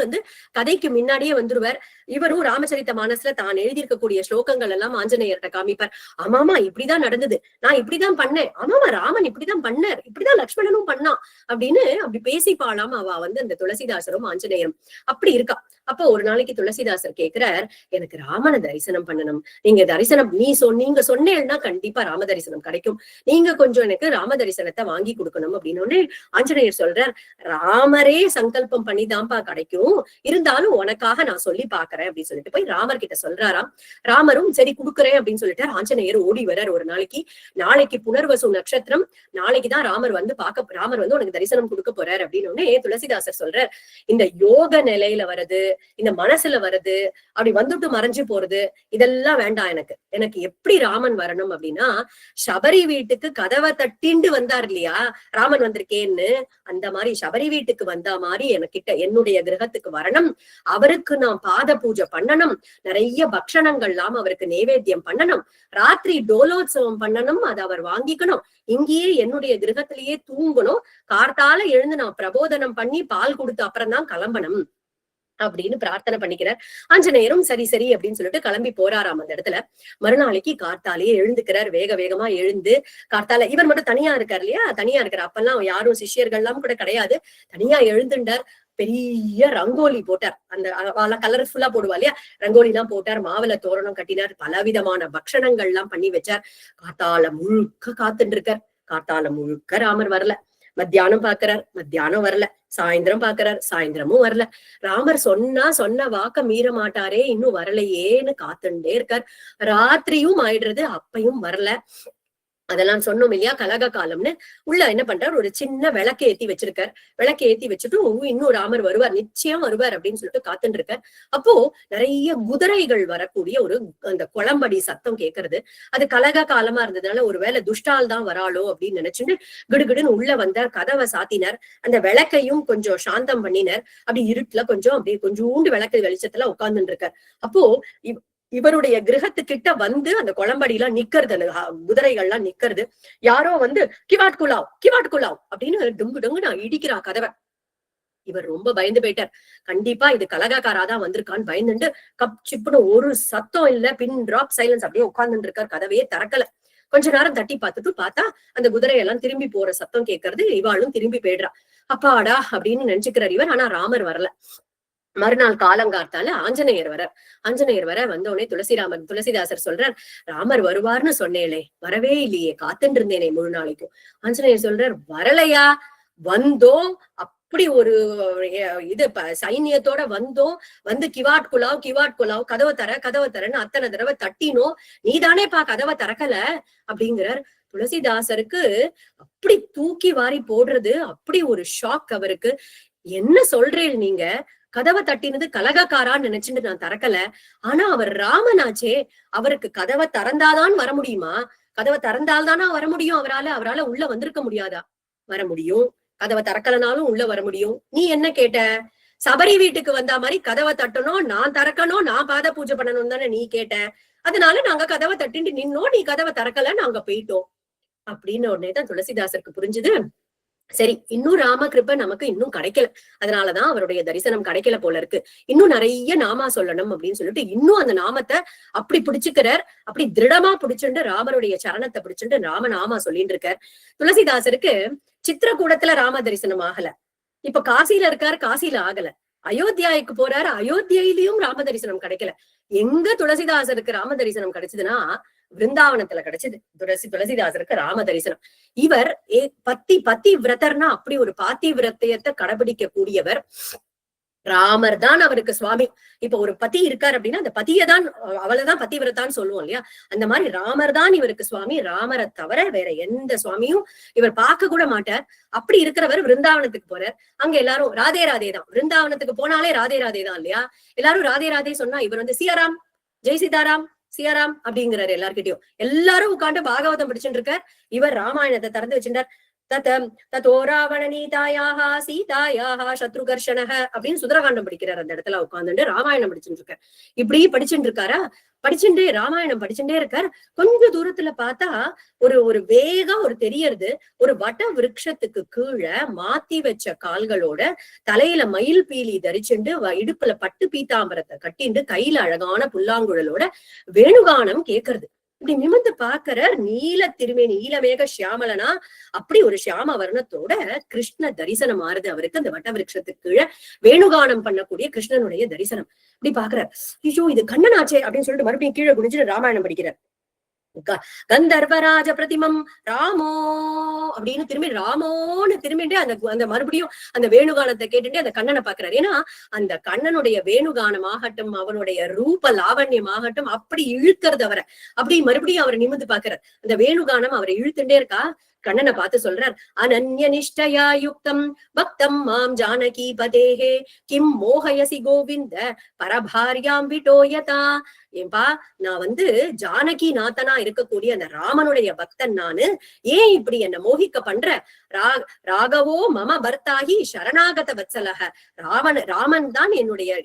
கதைக்கு முன்னாடியே வந்துருவார். இவரும் ராமச்சரித்த மானஸ்ல தான் எழுதியிருக்கக்கூடிய ஸ்லோகங்கள் எல்லாம் ஆஞ்சநேயர்கிட்ட காமிப்பார். ஆமாமா இப்படிதான் நடந்தது, நான் இப்படிதான் பண்ணேன், ஆமாமா ராமன் இப்படிதான் பண்ணார், இப்படிதான் லக்ஷ்மணனும் பண்ணான் அப்படின்னு அப்படி பேசிப்பாளாம் அவ அந்த துளசிதாசரும் ஆஞ்சநேயரும். அப்படி இருக்கா. அப்போ ஒரு நாளைக்கு துளசிதாசர் கேக்குறார், எனக்கு ராமனை தரிசனம் பண்ணணும், நீங்க தரிசனம் நீங்க சொன்னேன்னா கண்டிப்பா ராம தரிசனம் கிடைக்கும், நீங்க கொஞ்சம் எனக்கு ராம தரிசனத்தை வாங்கி கொடுக்கணும் அப்படின்னு உடனே ஆஞ்சநேயர் சொல்றார், ராமரே சங்கல்பம் பண்ணிதான்ப்பா கிடைக்கும், இருந்தாலும் உனக்காக நான் சொல்லி பாக்குறேன் அப்படின்னு சொல்லிட்டு போய் ராமர் கிட்ட சொல்றாராம். ராமரும் சரி குடுக்குறேன் அப்படின்னு சொல்லிட்டு ஆஞ்சநேயர் ஓடி வர்றார். ஒரு நாளைக்கு புனர்வசு நட்சத்திரம், நாளைக்குதான் ராமர் உனக்கு தரிசனம் கொடுக்க போறார் அப்படின்னு உடனே துளசிதாசர் சொல்றார், இந்த யோக நிலையில வருது, இந்த மனசுல வருது, அப்படி வந்துட்டு மறைஞ்சு போறது, இதெல்லாம் வேண்டாம் எனக்கு எப்படி ராமன் வரணும் அப்படின்னா, சபரி வீட்டுக்கு கதவை தட்டிண்டு வந்தார் இல்லையா ராமன் வந்திருக்கேன்னு, அந்த மாதிரி சபரி வீட்டுக்கு வந்த மாதிரி எனக்கிட்ட என்னுடைய கிரகத்துக்கு வரணும், அவருக்கு நான் பாத பூஜை பண்ணணும், நிறைய பக்ஷணங்கள்லாம் அவருக்கு நைவேத்தியம் பண்ணணும், ராத்திரி டோலோத்சவம் பண்ணணும், அதை அவர் வாங்கிக்கணும், இங்கேயே என்னுடைய கிரகத்திலேயே தூங்கணும், கார்த்தால எழுந்து நான் பிரபோதனம் பண்ணி பால் கொடுத்து அப்புறம் தான் கிளம்பணும் அப்படின்னு பிரார்த்தனை பண்ணிக்கிறார். ஆஞ்சநேயரும் சரி சரி அப்படின்னு சொல்லிட்டு கிளம்பி போறாராம். அந்த இடத்துல மறுநாளைக்கு கார்த்தாலேயே எழுந்துக்கிறார். வேகமா எழுந்து கார்த்தால இவர் மட்டும் தனியா இருக்காரு இல்லையா, தனியா இருக்காரு. அப்பெல்லாம் யாரும் சிஷ்யர்கள் எல்லாம் கூட கிடையாது. தனியா எழுந்துட்டார். பெரிய ரங்கோலி போட்டார். அந்த கலர்ஃபுல்லா போடுவா இல்லையா, ரங்கோலி எல்லாம் போட்டார். மாவில தோரணம் கட்டினார். பலவிதமான பக்ஷணங்கள் எல்லாம் பண்ணி வச்சார். காத்தால முழுக்க காத்துட்டு இருக்கார். காத்தால முழுக்க ராமர் வரல. மத்தியானம் பாக்குறார், மத்தியானம் வரல. சாயந்தரம் பாக்குறார், சாயந்தரமும் வரல. ராமர் சொன்ன வாக்க மீற மாட்டாரே, இன்னும் வரலையேன்னு காத்துட்டே இருக்கார். ராத்திரியும் ஆயிடுறது, அப்பையும் வரல. அதெல்லாம் சொன்னோம் இல்லையா, கலக காலம்னு. உள்ள என்ன பண்றார், ஒரு சின்ன விளக்கு ஏத்தி வச்சிருக்கார். விளக்கு ஏத்தி வச்சுட்டு இன்னும் ராமர் வருவார், நிச்சயம் வருவார் அப்படின்னு சொல்லிட்டு காத்துட்டு இருக்கார். அப்போ நிறைய குதிரைகள் வரக்கூடிய அந்த குளம்படி சத்தம் கேட்கறது. அது கலக காலமா இருந்ததுனால ஒருவேளை துஷ்டால் தான் வராளோ அப்படின்னு நினைச்சுட்டு கிடுகிடுன்னு உள்ள வந்தார். கதவை சாத்தினார். அந்த விளக்கையும் கொஞ்சம் சாந்தம் பண்ணினார். அப்படி இருட்டுல அப்படியே கொஞ்சோண்டு விளக்கு வெளிச்சத்துல உட்கார்ந்துட்டு இருக்கார். அப்போ இவருடைய கிரகத்துக்கிட்ட அந்த குளம்படியெல்லாம் நிக்கிறது, அந்த குதிரைகள்லாம் நிக்கிறது. யாரோ கிவாட் குலாவ் அப்படின்னு டுங்கு நான் இடிக்கிறா கதவை. இவர் ரொம்ப பயந்து போயிட்டார். கண்டிப்பா இது கலகாக்காராதான் வந்திருக்கான்னு பயந்துட்டு கப் சிப்புன்னு ஒரு சத்தம் இல்ல, பின் டிராப் சைலன்ஸ் அப்படியே உட்கார்ந்துட்டு இருக்கார். கதவையே திறக்கல. கொஞ்ச நேரம் தட்டி பார்த்தா அந்த குதிரையெல்லாம் திரும்பி போற சத்தம் கேட்கறது. இவாளும் திரும்பி போயிடுறா. அப்பாடா அப்படின்னு நினைச்சுக்கிறார் இவர். ஆனா ராமர் வரல. மறுநாள் காலங்கார்த்தால ஆஞ்சநேயர் வர வந்தோடனே துளசிதாசர் சொல்றார், ராமர் வருவார்னு சொன்னேனே, வரவே இல்லையே, காத்துட்டு இருந்தேனே முழு நாளைக்கும். ஆஞ்சநேயர் சொல்றார், வரலையா? வந்தோம், அப்படி ஒரு சைன்யத்தோட வந்தோம், கிவாட் குலாவ் கதவை தரன்னு அத்தனை தடவை தட்டினோம், நீதானேப்பா கதவை திறக்கல அப்படிங்கிறார். துளசிதாசருக்கு அப்படி தூக்கி வாரி போடுறது, அப்படி ஒரு ஷாக் அவருக்கு. என்ன சொல்றேன் நீங்க, கதவை தட்டினது கலகக்காரான்னு நினைச்சுட்டு நான் திறக்கல, ஆனா அவர் ராமனாச்சே, அவருக்கு கதவை திறந்தாதான் வர முடியுமா? கதவை திறந்தால்தானா வர முடியும்? அவரால உள்ள வந்திருக்க முடியாதா? வர முடியும். கதவை திறக்கலனாலும் உள்ள வர முடியும். நீ என்ன கேட்ட? சபரி வீட்டுக்கு வந்தா மாதிரி கதவை தட்டணும், நான் திறக்கணும், நான் பாத பூஜை பண்ணணும் தானே நீ கேட்ட. அதனால நாங்க கதவை தட்டிட்டு நின்னோம், நீ கதவை திறக்கல, நாங்க போயிட்டோம் அப்படின்னு உடனேதான் துளசிதாசருக்கு புரிஞ்சுது. சரி, இன்னும் ராம கிருபை நமக்கு இன்னும் கிடைக்கல, அதனாலதான் அவருடைய தரிசனம் கிடைக்கல போல இருக்கு. இன்னும் நிறைய நாமா சொல்லணும் அப்படின்னு சொல்லிட்டு இன்னும் அந்த நாமத்தை அப்படி பிடிச்சுக்கிறார். அப்படி திருடமா பிடிச்சுட்டு ராமருடைய சரணத்தை பிடிச்சுட்டு நாமா சொல்லிட்டு இருக்கார். துளசிதாசருக்கு சித்திரக்கூடத்துல ராம தரிசனம் ஆகல. இப்ப காசியில இருக்காரு, காசியில ஆகல. அயோத்தியாவுக்கு போறாரு, அயோத்தியிலையும் ராம தரிசனம் கிடைக்கல. எங்க துளசிதாசருக்கு ராம தரிசனம் கிடைச்சதுன்னா விருந்தாவனத்துல கிடைச்சது. துளசிதாசருக்கு ராம தரிசனம். இவர் பத்தி விரதர்னா அப்படி ஒரு பாத்தி விரத்தியத்தை கடைபிடிக்க கூடியவர். ராமர் தான் அவருக்கு சுவாமி. இப்ப ஒரு பதி இருக்காரு அப்படின்னா அந்த பதியதான், அவளைதான் பதிவிரதான்னு சொல்லுவோம் இல்லையா, அந்த மாதிரி ராமர் தான் இவருக்கு சுவாமி. ராமரை தவிர வேற எந்த சுவாமியும் இவர் பார்க்க கூட மாட்டார். அப்படி இருக்கிறவர் விருந்தாவனத்துக்கு போறார். அங்க எல்லாரும் ராதே ராதே தான். விருந்தாவனத்துக்கு போனாலே ராதே ராதே தான் இல்லையா. எல்லாரும் ராதே ராதே சொன்னா இவர் சியாராம், ஜெய் சீதாராம், சியாராம் அப்படிங்கிறாரு எல்லார்கிட்டயும். எல்லாரும் உட்காந்து பாகவதம் படிச்சுட்டு இருக்கார். இவர் ராமாயணத்தை திறந்து வச்சுட்டார். ததோ ராவண நீதாயாக சீதாயாக சத்ருகர்ஷணக அப்படின்னு சுந்தரகாண்டம் படிக்கிறார். அந்த இடத்துல உட்காந்துட்டு ராமாயணம் படிச்சுட்டு இருக்கார். இப்படி படிச்சுட்டு இருக்காரா, படிச்சுட்டே ராமாயணம் படிச்சுட்டே இருக்கார். கொஞ்ச தூரத்துல பார்த்தா ஒரு வேகம் ஒரு தெரியறது. ஒரு வட விருட்சத்துக்கு கீழே மாத்தி வச்ச கால்களோட தலையில மயில் பீலி தரிச்சுண்டு இடுப்புல பட்டு பீத்தாம்பரத்தை கட்டிண்டு கையில அழகான புல்லாங்குழலோட வேணுகானம் கேட்கறது. இப்படி நிமிர்ந்து பாக்குற நீல திருமேனி நீலமேக சியாமலனா அப்படி ஒரு சியாம வர்ணத்தோட கிருஷ்ண தரிசனம் ஆறுது அவருக்கு. அந்த வட்ட விருட்சத்துக்கு கீழே வேணுகானம் பண்ணக்கூடிய கிருஷ்ணனுடைய தரிசனம். இப்படி பாக்குறார். ஐயோ இது கண்ணனாச்சே அப்படின்னு சொல்லிட்டு மறுபடியும் கீழே குடிச்சிட்டு ராமாயணம் படிக்கிறார். கந்தர்வராஜ பிரதிமம் ராமோ அப்படின்னு திரும்பி ராமோன்னு திரும்பிட்டு அந்த மறுபடியும் அந்த வேணுகானத்தை கேட்டுட்டு அந்த கண்ணனை பாக்குறாரு. ஏன்னா அந்த கண்ணனுடைய வேணுகானம் ஆகட்டும், அவனுடைய ரூப லாவண்யம் ஆகட்டும் அப்படி இழுக்கிறது அவரை. அப்படி மறுபடியும் அவரை நிமிர்ந்து பாக்குறார். அந்த வேணுகானம் அவரை இழுத்துட்டே இருக்கா. கண்ணனை பார்த்து சொல்றார், அனன்ய நிஷ்டயா யுக்தம் பக்தம் மாம் ஜானகி பதேஹே கிம் மோகயசி கோவிந்த பரபாரியாம் விட்டோயதா. ஏன்பா, நான் ஜானகி நாத்தனா இருக்கக்கூடிய அந்த ராமனுடைய பக்தன் நானு. ஏன் இப்படி என்ன மோகிக்க பண்ற? ராகவோ மம பர்த்தாகி சரணாகத வத்சலக. ராமன் தான் என்னுடைய,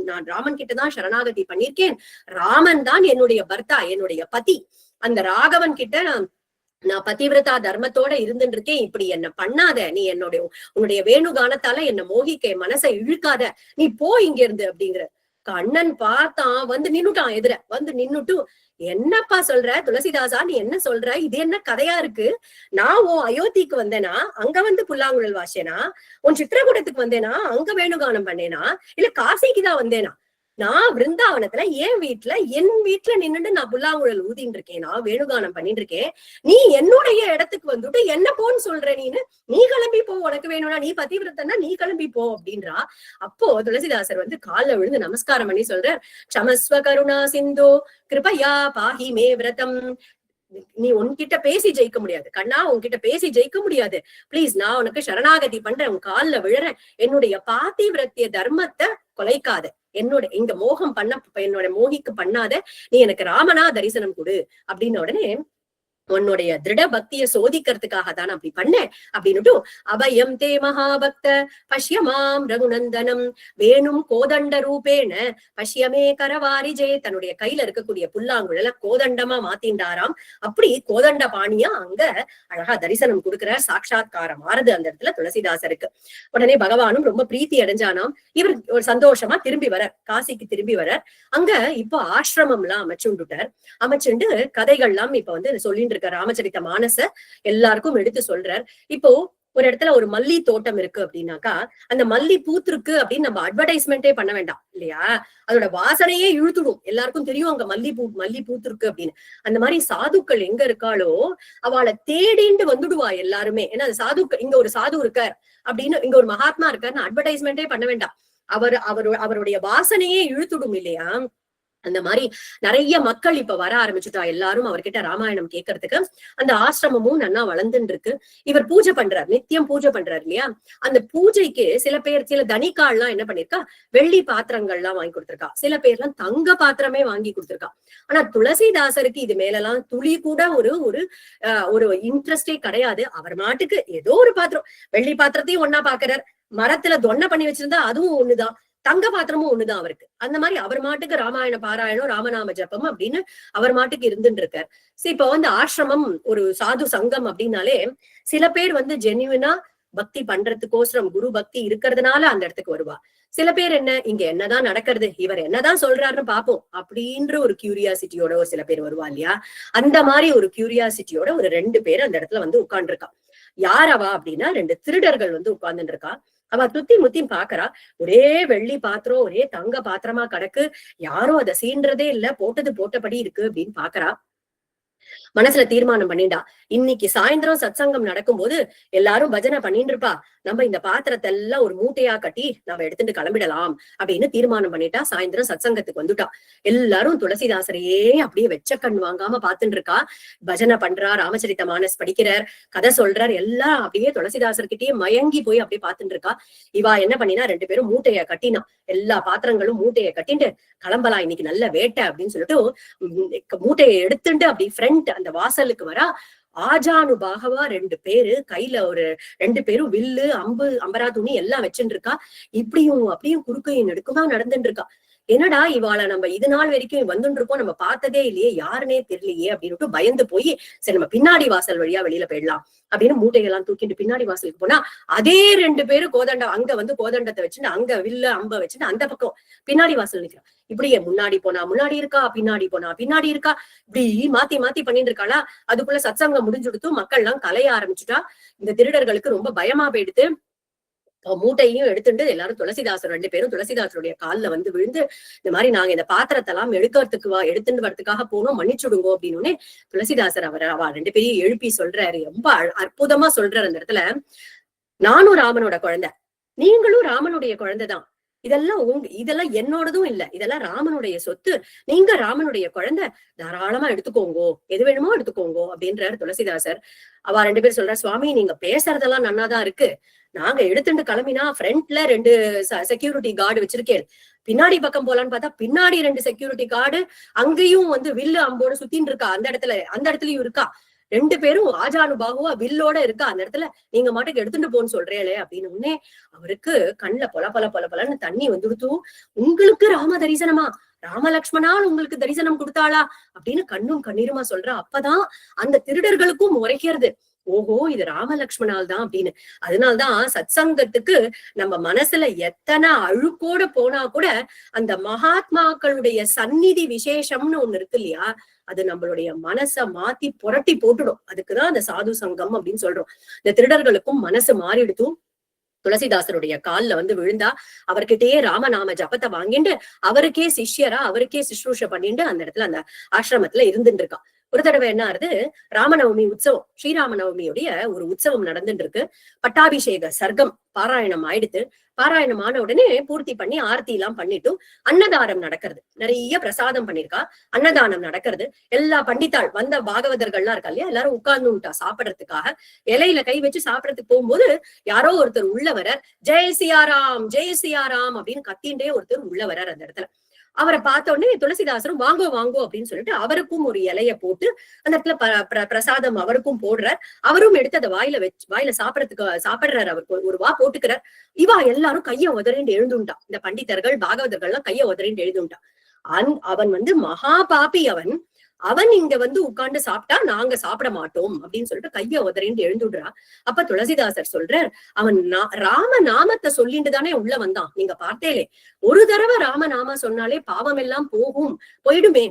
நான் ராமன் கிட்டதான் சரணாகதி பண்ணிருக்கேன். ராமன் தான் என்னுடைய பர்த்தா, என்னுடைய பதி. அந்த ராகவன் கிட்ட நான் பதிவிரதா தர்மத்தோட இருந்துட்டு இருக்கேன். இப்படி என்ன பண்ணாத, நீ உன்னுடைய வேணுகானத்தால என்ன மோகிக்க மனசை இழுக்காத, நீ போ இங்க இருந்து அப்படிங்கிற. கண்ணன் பார்த்தான், நின்னுட்டான். எதிர நின்னுட்டு, என்னப்பா சொல்ற துளசிதாசா, நீ என்ன சொல்ற? இது என்ன கதையா இருக்கு? நான் உன் அயோத்திக்கு வந்தேனா அங்க புல்லாங்குழல் வாசேனா? உன் சித்திரகூடத்துக்கு வந்தேனா அங்க வேணுகானம் பண்ணேனா? இல்ல காசிக்குதான் வந்தேனா? நான் விருந்தாவனத்துல என் வீட்டுல நின்னுட்டு நான் புல்லாங்குழல் ஊதின்னு இருக்கேன், நான் வேணுகானம் பண்ணிட்டு இருக்கேன். நீ என்னுடைய இடத்துக்கு வந்துட்டு என்ன போன்னு சொல்ற? நீ கிளம்பி போ, உனக்கு வேணும்னா, நீ பதிவிரத்தன்னா நீ கிளம்பி போ அப்படின்றா. அப்போ துளசிதாசர் கால்ல விழுந்து நமஸ்காரம் பண்ணி சொல்ற, க்ஷமஸ்வ கருணா சிந்தோ கிருபயா பாஹி மே விரதம். நீ உன்கிட்ட பேசி ஜெயிக்க முடியாது கண்ணா, உன்கிட்ட பேசி ஜெயிக்க முடியாது. பிளீஸ், நான் உனக்கு சரணாகதி பண்றேன், உன் கால்ல விழுறேன். என்னுடைய பாதிவிரத்திய தர்மத்தை கொலைக்காத, இங்க மோகம் என்னோட மோகிக்கு பண்ணாத, நீ எனக்கு ராமனா தரிசனம் கொடு அப்படின்னு உடனே உன்னுடைய திருட பக்திய சோதிக்கிறதுக்காக தான் அப்படி பண்ணேன் அப்படின்னுட்டு, அபயம் தே மகாபக்த பஷ்யமாம் ரகுநந்தனம் வேணும் கோதண்ட ரூபேன பஷ்யமே கரவாரிஜே. தன்னுடைய கையில இருக்கக்கூடிய புல்லாங்குழல கோதண்டமா மாத்தின்றாராம். அப்படி கோதண்ட பாணியா அங்க அழகா தரிசனம் கொடுக்கிறார். சாட்சாத்காரம் ஆறுது அந்த இடத்துல துளசிதாசருக்கு. உடனே பகவானும் ரொம்ப பிரீத்தி அடைஞ்சானாம். இவர் ஒரு சந்தோஷமா திரும்பி வரார், காசிக்கு திரும்பி வரார். அங்க இப்போ ஆசிரமம் எல்லாம் அமைச்சுட்டார். அமைச்சுண்டு கதைகள்லாம் இப்ப சொல்லிட்டு ராமச்சரித்த மானச எல்லாருக்கும் எடுத்து சொல்றார். இப்போ ஒரு இடத்துல ஒரு மல்லி தோட்டம் இருக்கு அப்படின்னாக்கா, அந்த மல்லி பூத்திருக்கு அப்படின்னு நம்ம அட்வர்டைஸ்மெண்டே பண்ண வேண்டாம் இல்லையா? அதோட வாசனையே இழுத்துடும், எல்லாருக்கும் தெரியும் அங்க மல்லி பூத்திருக்கு அப்படின்னு. அந்த மாதிரி சாதுக்கள் எங்க இருக்காளோ அவளை தேடிண்டு வந்துடுவா எல்லாருமே. ஏன்னா சாதுக்கள், இங்க ஒரு சாது இருக்கார் அப்படின்னு, இங்க ஒரு மகாத்மா இருக்காருன்னு அட்வர்டைஸ்மெண்டே பண்ண வேண்டாம். அவருடைய வாசனையே இழுத்துடும் இல்லையா? அந்த மாதிரி நிறைய மக்கள் இப்ப வர ஆரம்பிச்சுட்டா. எல்லாரும் அவர்கிட்ட ராமாயணம் கேட்கறதுக்கு. அந்த ஆசிரமமும் நன்னா வளர்ந்துட்டு இருக்கு. இவர் பூஜை பண்றார், நித்தியம் பூஜை பண்றாரு இல்லையா? அந்த பூஜைக்கு சில தனிக்கால்லாம் என்ன பண்ணிருக்கா, வெள்ளி பாத்திரங்கள்லாம் வாங்கி கொடுத்திருக்கா. சில பேர்லாம் தங்க பாத்திரமே வாங்கி கொடுத்திருக்கா. ஆனா துளசிதாசருக்கு இது மேலலாம் துளி கூட ஒரு இன்ட்ரெஸ்டே கிடையாது. அவர் மாட்டுக்கு ஏதோ ஒரு பாத்திரம், வெள்ளி பாத்திரத்தையும் ஒன்னா பாக்குறார், மரத்துல தொன்ன பண்ணி வச்சிருந்தா அதுவும் ஒண்ணுதான், தங்க பாத்திரமும் ஒண்ணுதான் அவருக்கு. அந்த மாதிரி அவர் மாட்டுக்கு ராமாயண பாராயணம், ராமநாம ஜபம் அப்படின்னு அவர் மாட்டுக்கு இருந்துட்டு இருக்கார். இப்ப ஆசிரமம் ஒரு சாது சங்கம் அப்படின்னாலே சில பேர் ஜென்யூனா பக்தி பண்றதுக்கோசரம் குரு பக்தி இருக்கிறதுனால அந்த இடத்துக்கு வருவா. சில பேர் இங்க என்னதான் நடக்கிறது, இவர் என்னதான் சொல்றாருன்னு பாப்போம் அப்படின்ற ஒரு கியூரியாசிட்டியோட ஒரு சில பேர் வருவா இல்லையா? அந்த மாதிரி ஒரு கியூரியாசிட்டியோட ஒரு 2 பேர் அந்த இடத்துல உட்கார்ந்து இருக்கா. யார் அவ அப்படின்னா, 2 திருடர்கள் உட்கார்ந்துட்டு இருக்கா. அவ துத்தி முத்தி பாக்குறா. ஒரே வெள்ளி பாத்திரம், ஒரே தங்க பாத்திரமா கிடக்கு, யாரும் அதை சீன்றதே இல்ல, போட்டது போட்டபடி இருக்கு அப்படின்னு பாக்குறா. மனசுல தீர்மானம் பண்ணிண்டா, இன்னைக்கு சாயந்தரம் சத்சங்கம் நடக்கும்போது எல்லாரும் பஜனை பண்ணிட்டு இருப்பா, நம்ம இந்த பாத்திரத்தை எல்லாம் ஒரு மூட்டையா கட்டி நம்ம எடுத்துட்டு கிளம்பிடலாம் அப்படின்னு தீர்மானம் பண்ணிட்டா. சாயந்தரம் சத்சங்கத்துக்கு வந்துட்டா. எல்லாரும் துளசிதாசரையே அப்படியே வெச்ச கண் வாங்காம பாத்துட்டு இருக்கா. பஜனை பண்றா, ராமச்சரித்த மானஸ் படிக்கிறார், கதை சொல்றார், எல்லாம் அப்படியே துளசிதாசர்கிட்டயே மயங்கி போய் அப்படியே பாத்துட்டு இருக்கா. இவா என்ன பண்ணினா, 2 பேரும் மூட்டைய கட்டினா, எல்லா பாத்திரங்களும் மூட்டைய கட்டிட்டு கிளம்பலாம், இன்னைக்கு நல்ல வேட்டை அப்படின்னு சொல்லிட்டு மூட்டையை எடுத்துட்டு அப்படி ஃப்ரண்ட் அந்த வாசலுக்கு வரா. ஆஜானுபாகவா 2 பேரு கையில ஒரு 2 பேரும் வில்லு அம்பு அம்பரா துணி எல்லாம் வச்சுட்டு இருக்கா. இப்படியும் அப்படியும் குறுக்கையும் நெடுக்குமா நடந்துட்டு இருக்கா. என்னடா இவாள நம்ம இது நாள் வரைக்கும் வந்துட்டு இருக்கோம், நம்ம பார்த்ததே இல்லையே, யாருன்னே தெரியலையே அப்படின்னு பயந்து போய் சரி நம்ம பின்னாடி வாசல் வழியா வெளியில போயிடலாம் அப்படின்னு மூட்டைகள்லாம் தூக்கிட்டு பின்னாடி வாசலுக்கு போனா அதே 2 பேரும் கோதண்டம் அங்க வந்து கோதண்டத்தை வச்சுட்டு அங்க வில்ல அம்ப வச்சுட்டு அந்த பக்கம் பின்னாடி வாசல் நிற்கிறான். இப்படியே முன்னாடி போனா முன்னாடி இருக்கா, பின்னாடி போனா பின்னாடி இருக்கா, இப்படி மாத்தி மாத்தி பண்ணிட்டு இருக்காளா. அதுக்குள்ள சத்சங்கம் முடிஞ்சுடுத்து மக்கள் எல்லாம் கலைய ஆரம்பிச்சுட்டா. இந்த திருடர்களுக்கு ரொம்ப பயமா போயிடுத்து. மூட்டையும் எடுத்துட்டு எல்லாரும் துளசிதாசர் 2 பேரும் துளசிதாசருடைய கால்ல வந்து விழுந்து இந்த மாதிரி நாங்க இந்த பாத்திரத்தை எல்லாம் எடுத்துட்டு வரதுக்காக போனோம், மன்னிச்சுடுங்கோ அப்படின்னு துளசிதாசர் அவ 2 பேரையும் எழுப்பி சொல்றாரு. ரொம்ப அற்புதமா சொல்றாரு அந்த இடத்துல. நானும் ராமனோட குழந்தை, நீங்களும் ராமனுடைய குழந்தைதான். இதெல்லாம் என்னோடதும் இல்ல, இதெல்லாம் ராமனுடைய சொத்து. நீங்க ராமனுடைய குழந்தை, தாராளமா எடுத்துக்கோங்கோ, எது வேணுமோ எடுத்துக்கோங்கோ அப்படின்றாரு துளசிதாசர். அவ 2 பேர் சொல்றா, சுவாமி நீங்க பேசுறதெல்லாம் நன்னாதான் இருக்கு, நாங்க எடுத்துட்டு கிளம்பினா ஃப்ரண்ட்ல 2 செக்யூரிட்டி கார்டு வச்சிருக்கேன், பின்னாடி பக்கம் போலான்னு பார்த்தா பின்னாடி 2 செக்யூரிட்டி கார்டு, அங்கேயும் வந்து வில்லு அம்போடு சுத்தின்னு இருக்கா, அந்த இடத்துலயும் இருக்கா. 2 பேரும் ஆஜானுபாகுவா வில்லோட இருக்கா அந்த இடத்துல. நீங்க மாட்டுக்கு எடுத்துட்டு போன்னு சொல்றேளே அப்படின்னு உடனே அவருக்கு கண்ணுல பொல பொல பொல பொலன்னு தண்ணி வந்துடுத்து. உங்களுக்கு ராம தரிசனமா, ராமலக்ஷ்மணால் உங்களுக்கு தரிசனம் கொடுத்தாளா அப்படின்னு கண்ணும் கண்ணீருமா சொல்றா. அப்பதான் அந்த திருடர்களுக்கும் உரைக்கிறது, ஓஹோ இது ராமலக்ஷ்மணால் தான் அப்படின்னு. அதனால்தான் சத் சங்கத்துக்கு நம்ம மனசுல எத்தனை அழுக்கோட போனா கூட அந்த மகாத்மாக்களுடைய சந்நிதி விசேஷம்னு ஒண்ணு இருக்கு இல்லையா, அது நம்மளுடைய மனச மாத்தி புரட்டி போட்டுடும். அதுக்குதான் அந்த சாது சங்கம் அப்படின்னு சொல்றோம். இந்த திருடர்களுக்கும் மனசு மாறிடுத்தும். துளசிதாசருடைய கால்ல வந்து விழுந்தா, அவர்கிட்டயே ராமநாம ஜபத்தை வாங்கிட்டு அவருக்கே சிஷ்யரா அவருக்கே சிஸ்ரூஷ பண்ணிட்டு அந்த இடத்துல அந்த ஆசிரமத்துல இருந்துட்டு இருக்கா. ஒரு தடவை என்ன ஆறுது, ராமநவமி உற்சவம், ஸ்ரீராமநவமியுடைய ஒரு உற்சவம் நடந்துட்டு இருக்கு. பட்டாபிஷேக சர்க்கம் பாராயணம் ஆயிடுத்து. பாராயணம் ஆன உடனே பூர்த்தி பண்ணி ஆர்த்தி எல்லாம் பண்ணிட்டு அன்னதானம் நடக்கிறது. நிறைய பிரசாதம் பண்ணிருக்கா, அன்னதானம் நடக்கிறது. எல்லா பண்டித்தாள் வந்த பாகவதர்கள்லாம் இருக்கா இல்லையா, எல்லாரும் உட்கார்ந்துட்டா சாப்பிடறதுக்காக. இலையில கை வச்சு சாப்பிடறதுக்கு போகும்போது யாரோ ஒருத்தர் உள்ள வரார். ஜெய் சியாராம் ஜெய் சியாராம் அப்படின்னு கத்தின்டே ஒருத்தர் உள்ள வரார் அந்த இடத்துல. அவரை பார்த்த உடனே துளசிதாசரும் வாங்கோ வாங்கோ அப்படின்னு சொல்லிட்டு அவருக்கும் ஒரு இலைய போட்டு அந்த இடத்துல பிரசாதம் அவருக்கும் போடுறார். அவரும் எடுத்து அதை வாயில சாப்பிடுறாரு. அவருக்கு ஒரு வா போட்டுக்கிறார். இவா எல்லாரும் கைய உதறிண்டு எழுந்துட்டான். இந்த பண்டிதர்கள் பாகவதர்கள் எல்லாம் கைய உதறிண்டு எழுந்துட்டான். அவன் வந்து மகா பாப்பி. அவன் இங்க வந்து உட்கார்ந்து சாப்பிட்டா நாங்க சாப்பிட மாட்டோம் அப்படின்னு சொல்லிட்டு கைய உதறிண்டு எழுந்துடுறா. அப்ப துளசிதாசர் சொல்றார், அவன் ராம நாமத்தை சொல்லிட்டு தானே உள்ள வந்தான், நீங்க பார்த்தேலே, ஒரு தடவை ராம நாம சொன்னாலே பாவம் எல்லாம் போயிடுமே.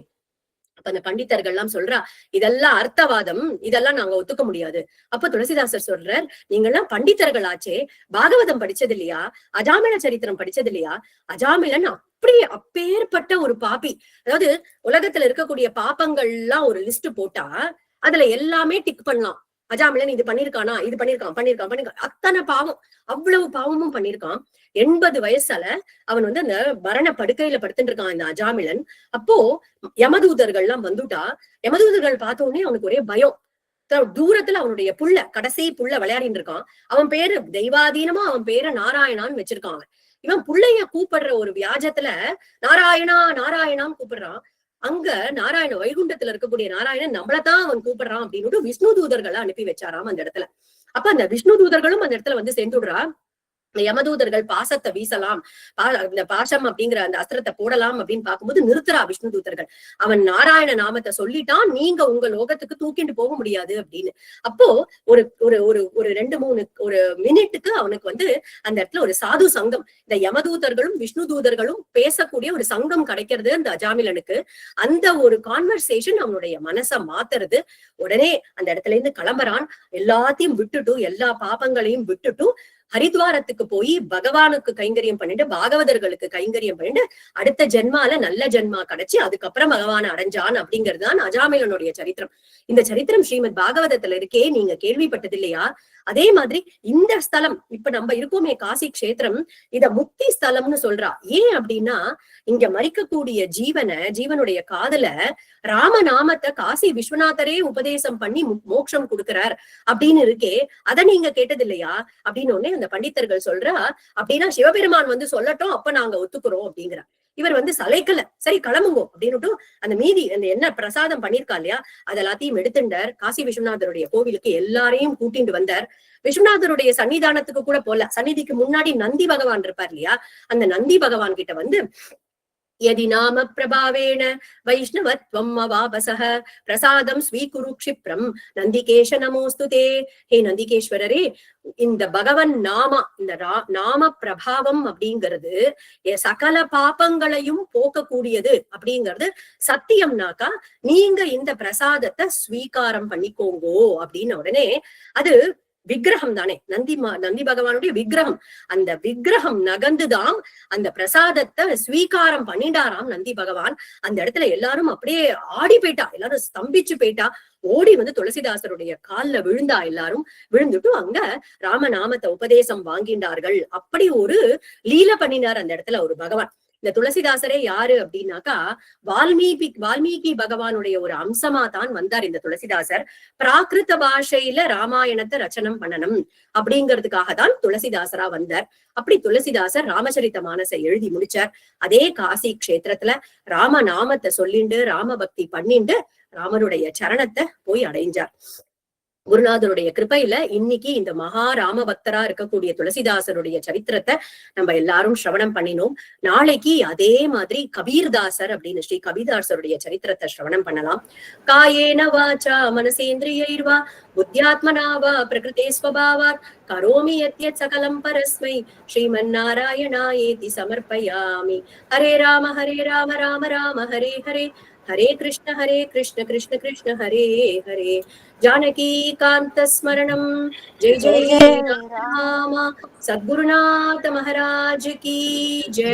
அப்ப அந்த பண்டிதர்கள் எல்லாம் சொல்றா, இதெல்லாம் அர்த்தவாதம், இதெல்லாம் நாங்க ஒத்துக்க முடியாது. அப்ப துளசிதாசர் சொல்றார், நீங்க எல்லாம் பண்டிதர்கள் ஆச்சே, பாகவதம் படிச்சது இல்லையா, அஜாமில சரித்திரம் படிச்சது இல்லையா? அஜாமிலன் அப்படியே அப்பேற்பட்ட ஒரு பாப்பி. அதாவது உலகத்துல இருக்கக்கூடிய பாப்பங்கள் எல்லாம் ஒரு லிஸ்ட் போட்டா அதுல எல்லாமே டிக் பண்ணலாம். அஜாமிலன் இது பண்ணிருக்கானா, இது பண்ணிருக்கான், அத்தனை பாவம், அவ்வளவு பாவமும் பண்ணிருக்கான். 80 வயசுல அவன் வந்து அந்த மரண படுக்கையில படுத்துட்டு இருக்கான் இந்த அஜாமிலன். அப்போ யமதூதர்கள் எல்லாம் வந்துட்டா. யமதூதர்கள் பார்த்த உடனே அவனுக்கு ஒரே பயம். தூரத்துல அவனுடைய கடைசி புள்ள விளையாடிட்டு இருக்கான். அவன் பேரு தெய்வாதீனமா அவன் பேரை நாராயணான்னு வச்சிருக்கான். இவன் புள்ளைய கூப்பிடுற ஒரு வியாஜத்துல நாராயணா நாராயணான்னு கூப்பிடுறான். அங்க நாராயண வைகுண்டத்துல இருக்கக்கூடிய நாராயணன் நம்மளதான் அவன் கூப்பிடுறான் அப்படின்னு விஷ்ணு தூதர்களை அனுப்பி வச்சாராம் அந்த இடத்துல. அப்ப அந்த விஷ்ணு தூதர்களும் அந்த இடத்துல வந்து சேர்ந்துடுறா. யமதூதர்கள் பாசத்தை வீசலாம், இந்த பாசம் அப்படிங்கிற அந்த அஸ்திரத்தை போடலாம் அப்படின்னு பார்க்கும்போது நிறுத்துறா விஷ்ணு தூதர்கள். அவன் நாராயண நாமத்தை சொல்லிட்டான், நீங்க உங்க லோகத்துக்கு தூக்கிட்டு போக முடியாது அப்படின்னு. அப்போ ஒரு ஒரு ஒரு ஒரு 2-3 ஒரு மினிட்டுக்கு அவனுக்கு வந்து அந்த இடத்துல ஒரு சாது சங்கம், இந்த யமதூதர்களும் விஷ்ணு தூதர்களும் பேசக்கூடிய ஒரு சங்கம் கிடைக்கிறது அந்த அஜாமிலனுக்கு. அந்த ஒரு கான்வர்சேஷன் அவனுடைய மனசை மாத்துறது. உடனே அந்த இடத்துல இருந்து கிளம்புறான். எல்லாத்தையும் விட்டுட்டு, எல்லா பாபங்களையும் விட்டுட்டு ஹரித்வாரத்துக்கு போய் பகவானுக்கு கைங்கரியம் பண்ணிட்டு பாகவதர்களுக்கு கைங்கரியம் பண்ணிட்டு அடுத்த ஜென்மால நல்ல ஜென்மா கிடைச்சு அதுக்கப்புறம் பகவான அடைஞ்சான் அப்படிங்கிறது தான் அஜாமிலனுடைய சரித்திரம். இந்த சரித்திரம் ஸ்ரீமத் பாகவதத்துல இருக்கே, நீங்க கேள்விப்பட்டது இல்லையா? அதே மாதிரி இந்த ஸ்தலம் இப்ப நம்ம இருக்கோமே காசி கஷேத்திரம், இத முக்தி ஸ்தலம்னு சொல்றா. ஏன் அப்படின்னா இங்க மறிக்கக்கூடிய ஜீவனுடைய காதுல ராமநாமத்தை காசி விஸ்வநாதரே உபதேசம் பண்ணி மோட்சம் கொடுக்கிறார் அப்படின்னு இருக்கே, அத நீங்க கேட்டது இல்லையா அப்படின்னு ஒன்னே அந்த பண்டிதர்கள் சொல்றா. அப்படின்னா சிவபெருமான் வந்து சொல்லட்டும், அப்ப நாங்க ஒத்துக்கிறோம் அப்படிங்கிறா. இவர் சலைக்கல, சரி கிளம்புங்கோ அப்படின்னுட்டு அந்த மீதி அந்த என்ன பிரசாதம் பண்ணிருக்கா இல்லையா அதெல்லாத்தையும் எடுத்துட்டார். காசி விஸ்வநாதருடைய கோவிலுக்கு எல்லாரையும் கூட்டிட்டு வந்தார். விஸ்வநாதருடைய சன்னிதானத்துக்கு கூட போல, சந்நிதிக்கு முன்னாடி நந்தி பகவான் இருப்பார் இல்லையா, அந்த நந்தி பகவான் கிட்ட யதி நாம பிரபாவேண வைஷ்ணவத்வம் அவாபசஹ பிரசாதம் ஸ்வீகுரு க்ஷிப்ரம் நந்திகேஷ நமோஸ்துதே. ஹே நந்திகேஸ்வரரே, இந்த பகவன் நாமா, இந்த நாம பிரபாவம் அப்படிங்கிறது சகல பாபங்களையும் போக்கக்கூடியது அப்படிங்கிறது சத்தியம்னாக்கா நீங்க இந்த பிரசாதத்தை ஸ்வீகாரம் பண்ணிக்கோங்கோ அப்படின்னு உடனே அது விக்கிரகம் தானே, நந்தி பகவானுடைய விக்கிரகம். அந்த விக்கிரகம் நகர்ந்துதான் அந்த பிரசாதத்தை ஸ்வீகாரம் பண்ணிட்டாராம் நந்தி பகவான். அந்த இடத்துல எல்லாரும் அப்படியே ஆடி போயிட்டா, எல்லாரும் ஸ்தம்பிச்சு போயிட்டா. ஓடி துளசிதாசருடைய கால்ல விழுந்தா, எல்லாரும் விழுந்துட்டு அங்க ராமநாமத்தை உபதேசம் வாங்கின்றார்கள். அப்படி ஒரு லீல பண்ணினார் அந்த இடத்துல ஒரு பகவான். இந்த துளசிதாசரே யாரு அப்படின்னாக்கா வால்மீகி பகவானுடைய ஒரு அம்சமா தான் வந்தார் இந்த துளசிதாசர். பிராகிருத பாஷையில ராமாயணத்தை ரச்சனம் பண்ணணும் அப்படிங்கிறதுக்காக தான் துளசிதாசரா வந்தார். அப்படி துளசிதாசர் ராமச்சரித்த மானசை எழுதி முடிச்சார். அதே காசி கஷேத்திரத்துல ராம நாமத்தை சொல்லிண்டு ராம பக்தி பண்ணிண்டு ராமனுடைய சரணத்தை போய் அடைஞ்சார். குருநாதருடைய கிருபையில இன்னைக்கு இந்த மகா ராம பக்தரா இருக்கக்கூடிய துளசிதாசருடைய சரித்திரத்தை நம்ம எல்லாரும் சிரவணம் பண்ணினோம். நாளைக்கு அதே மாதிரி கபீர்தாசர் அப்படின்னு ஸ்ரீ கபீர்தாசருடைய சரித்திரத்தை சிரவணம் பண்ணலாம். காயேன வாச்சா மனசேந்திரியைர்வா புத்தியாத்மனாவா பிரகிருதே ஸ்வபாவாத் கரோமி யத்யத் சகலம் பரஸ்மை ஸ்ரீமன்னாராயணாயேதி சமர்ப்பயாமி. ஹரே ராம ராம ராம ஹரே ஹரே, ஹரே கிருஷ்ண கிருஷ்ண கிருஷ்ண ஹரே ஹரே. जानकी कांत स्मरणम जय जय राम। सद्गुरुनाथ महाराज की जय।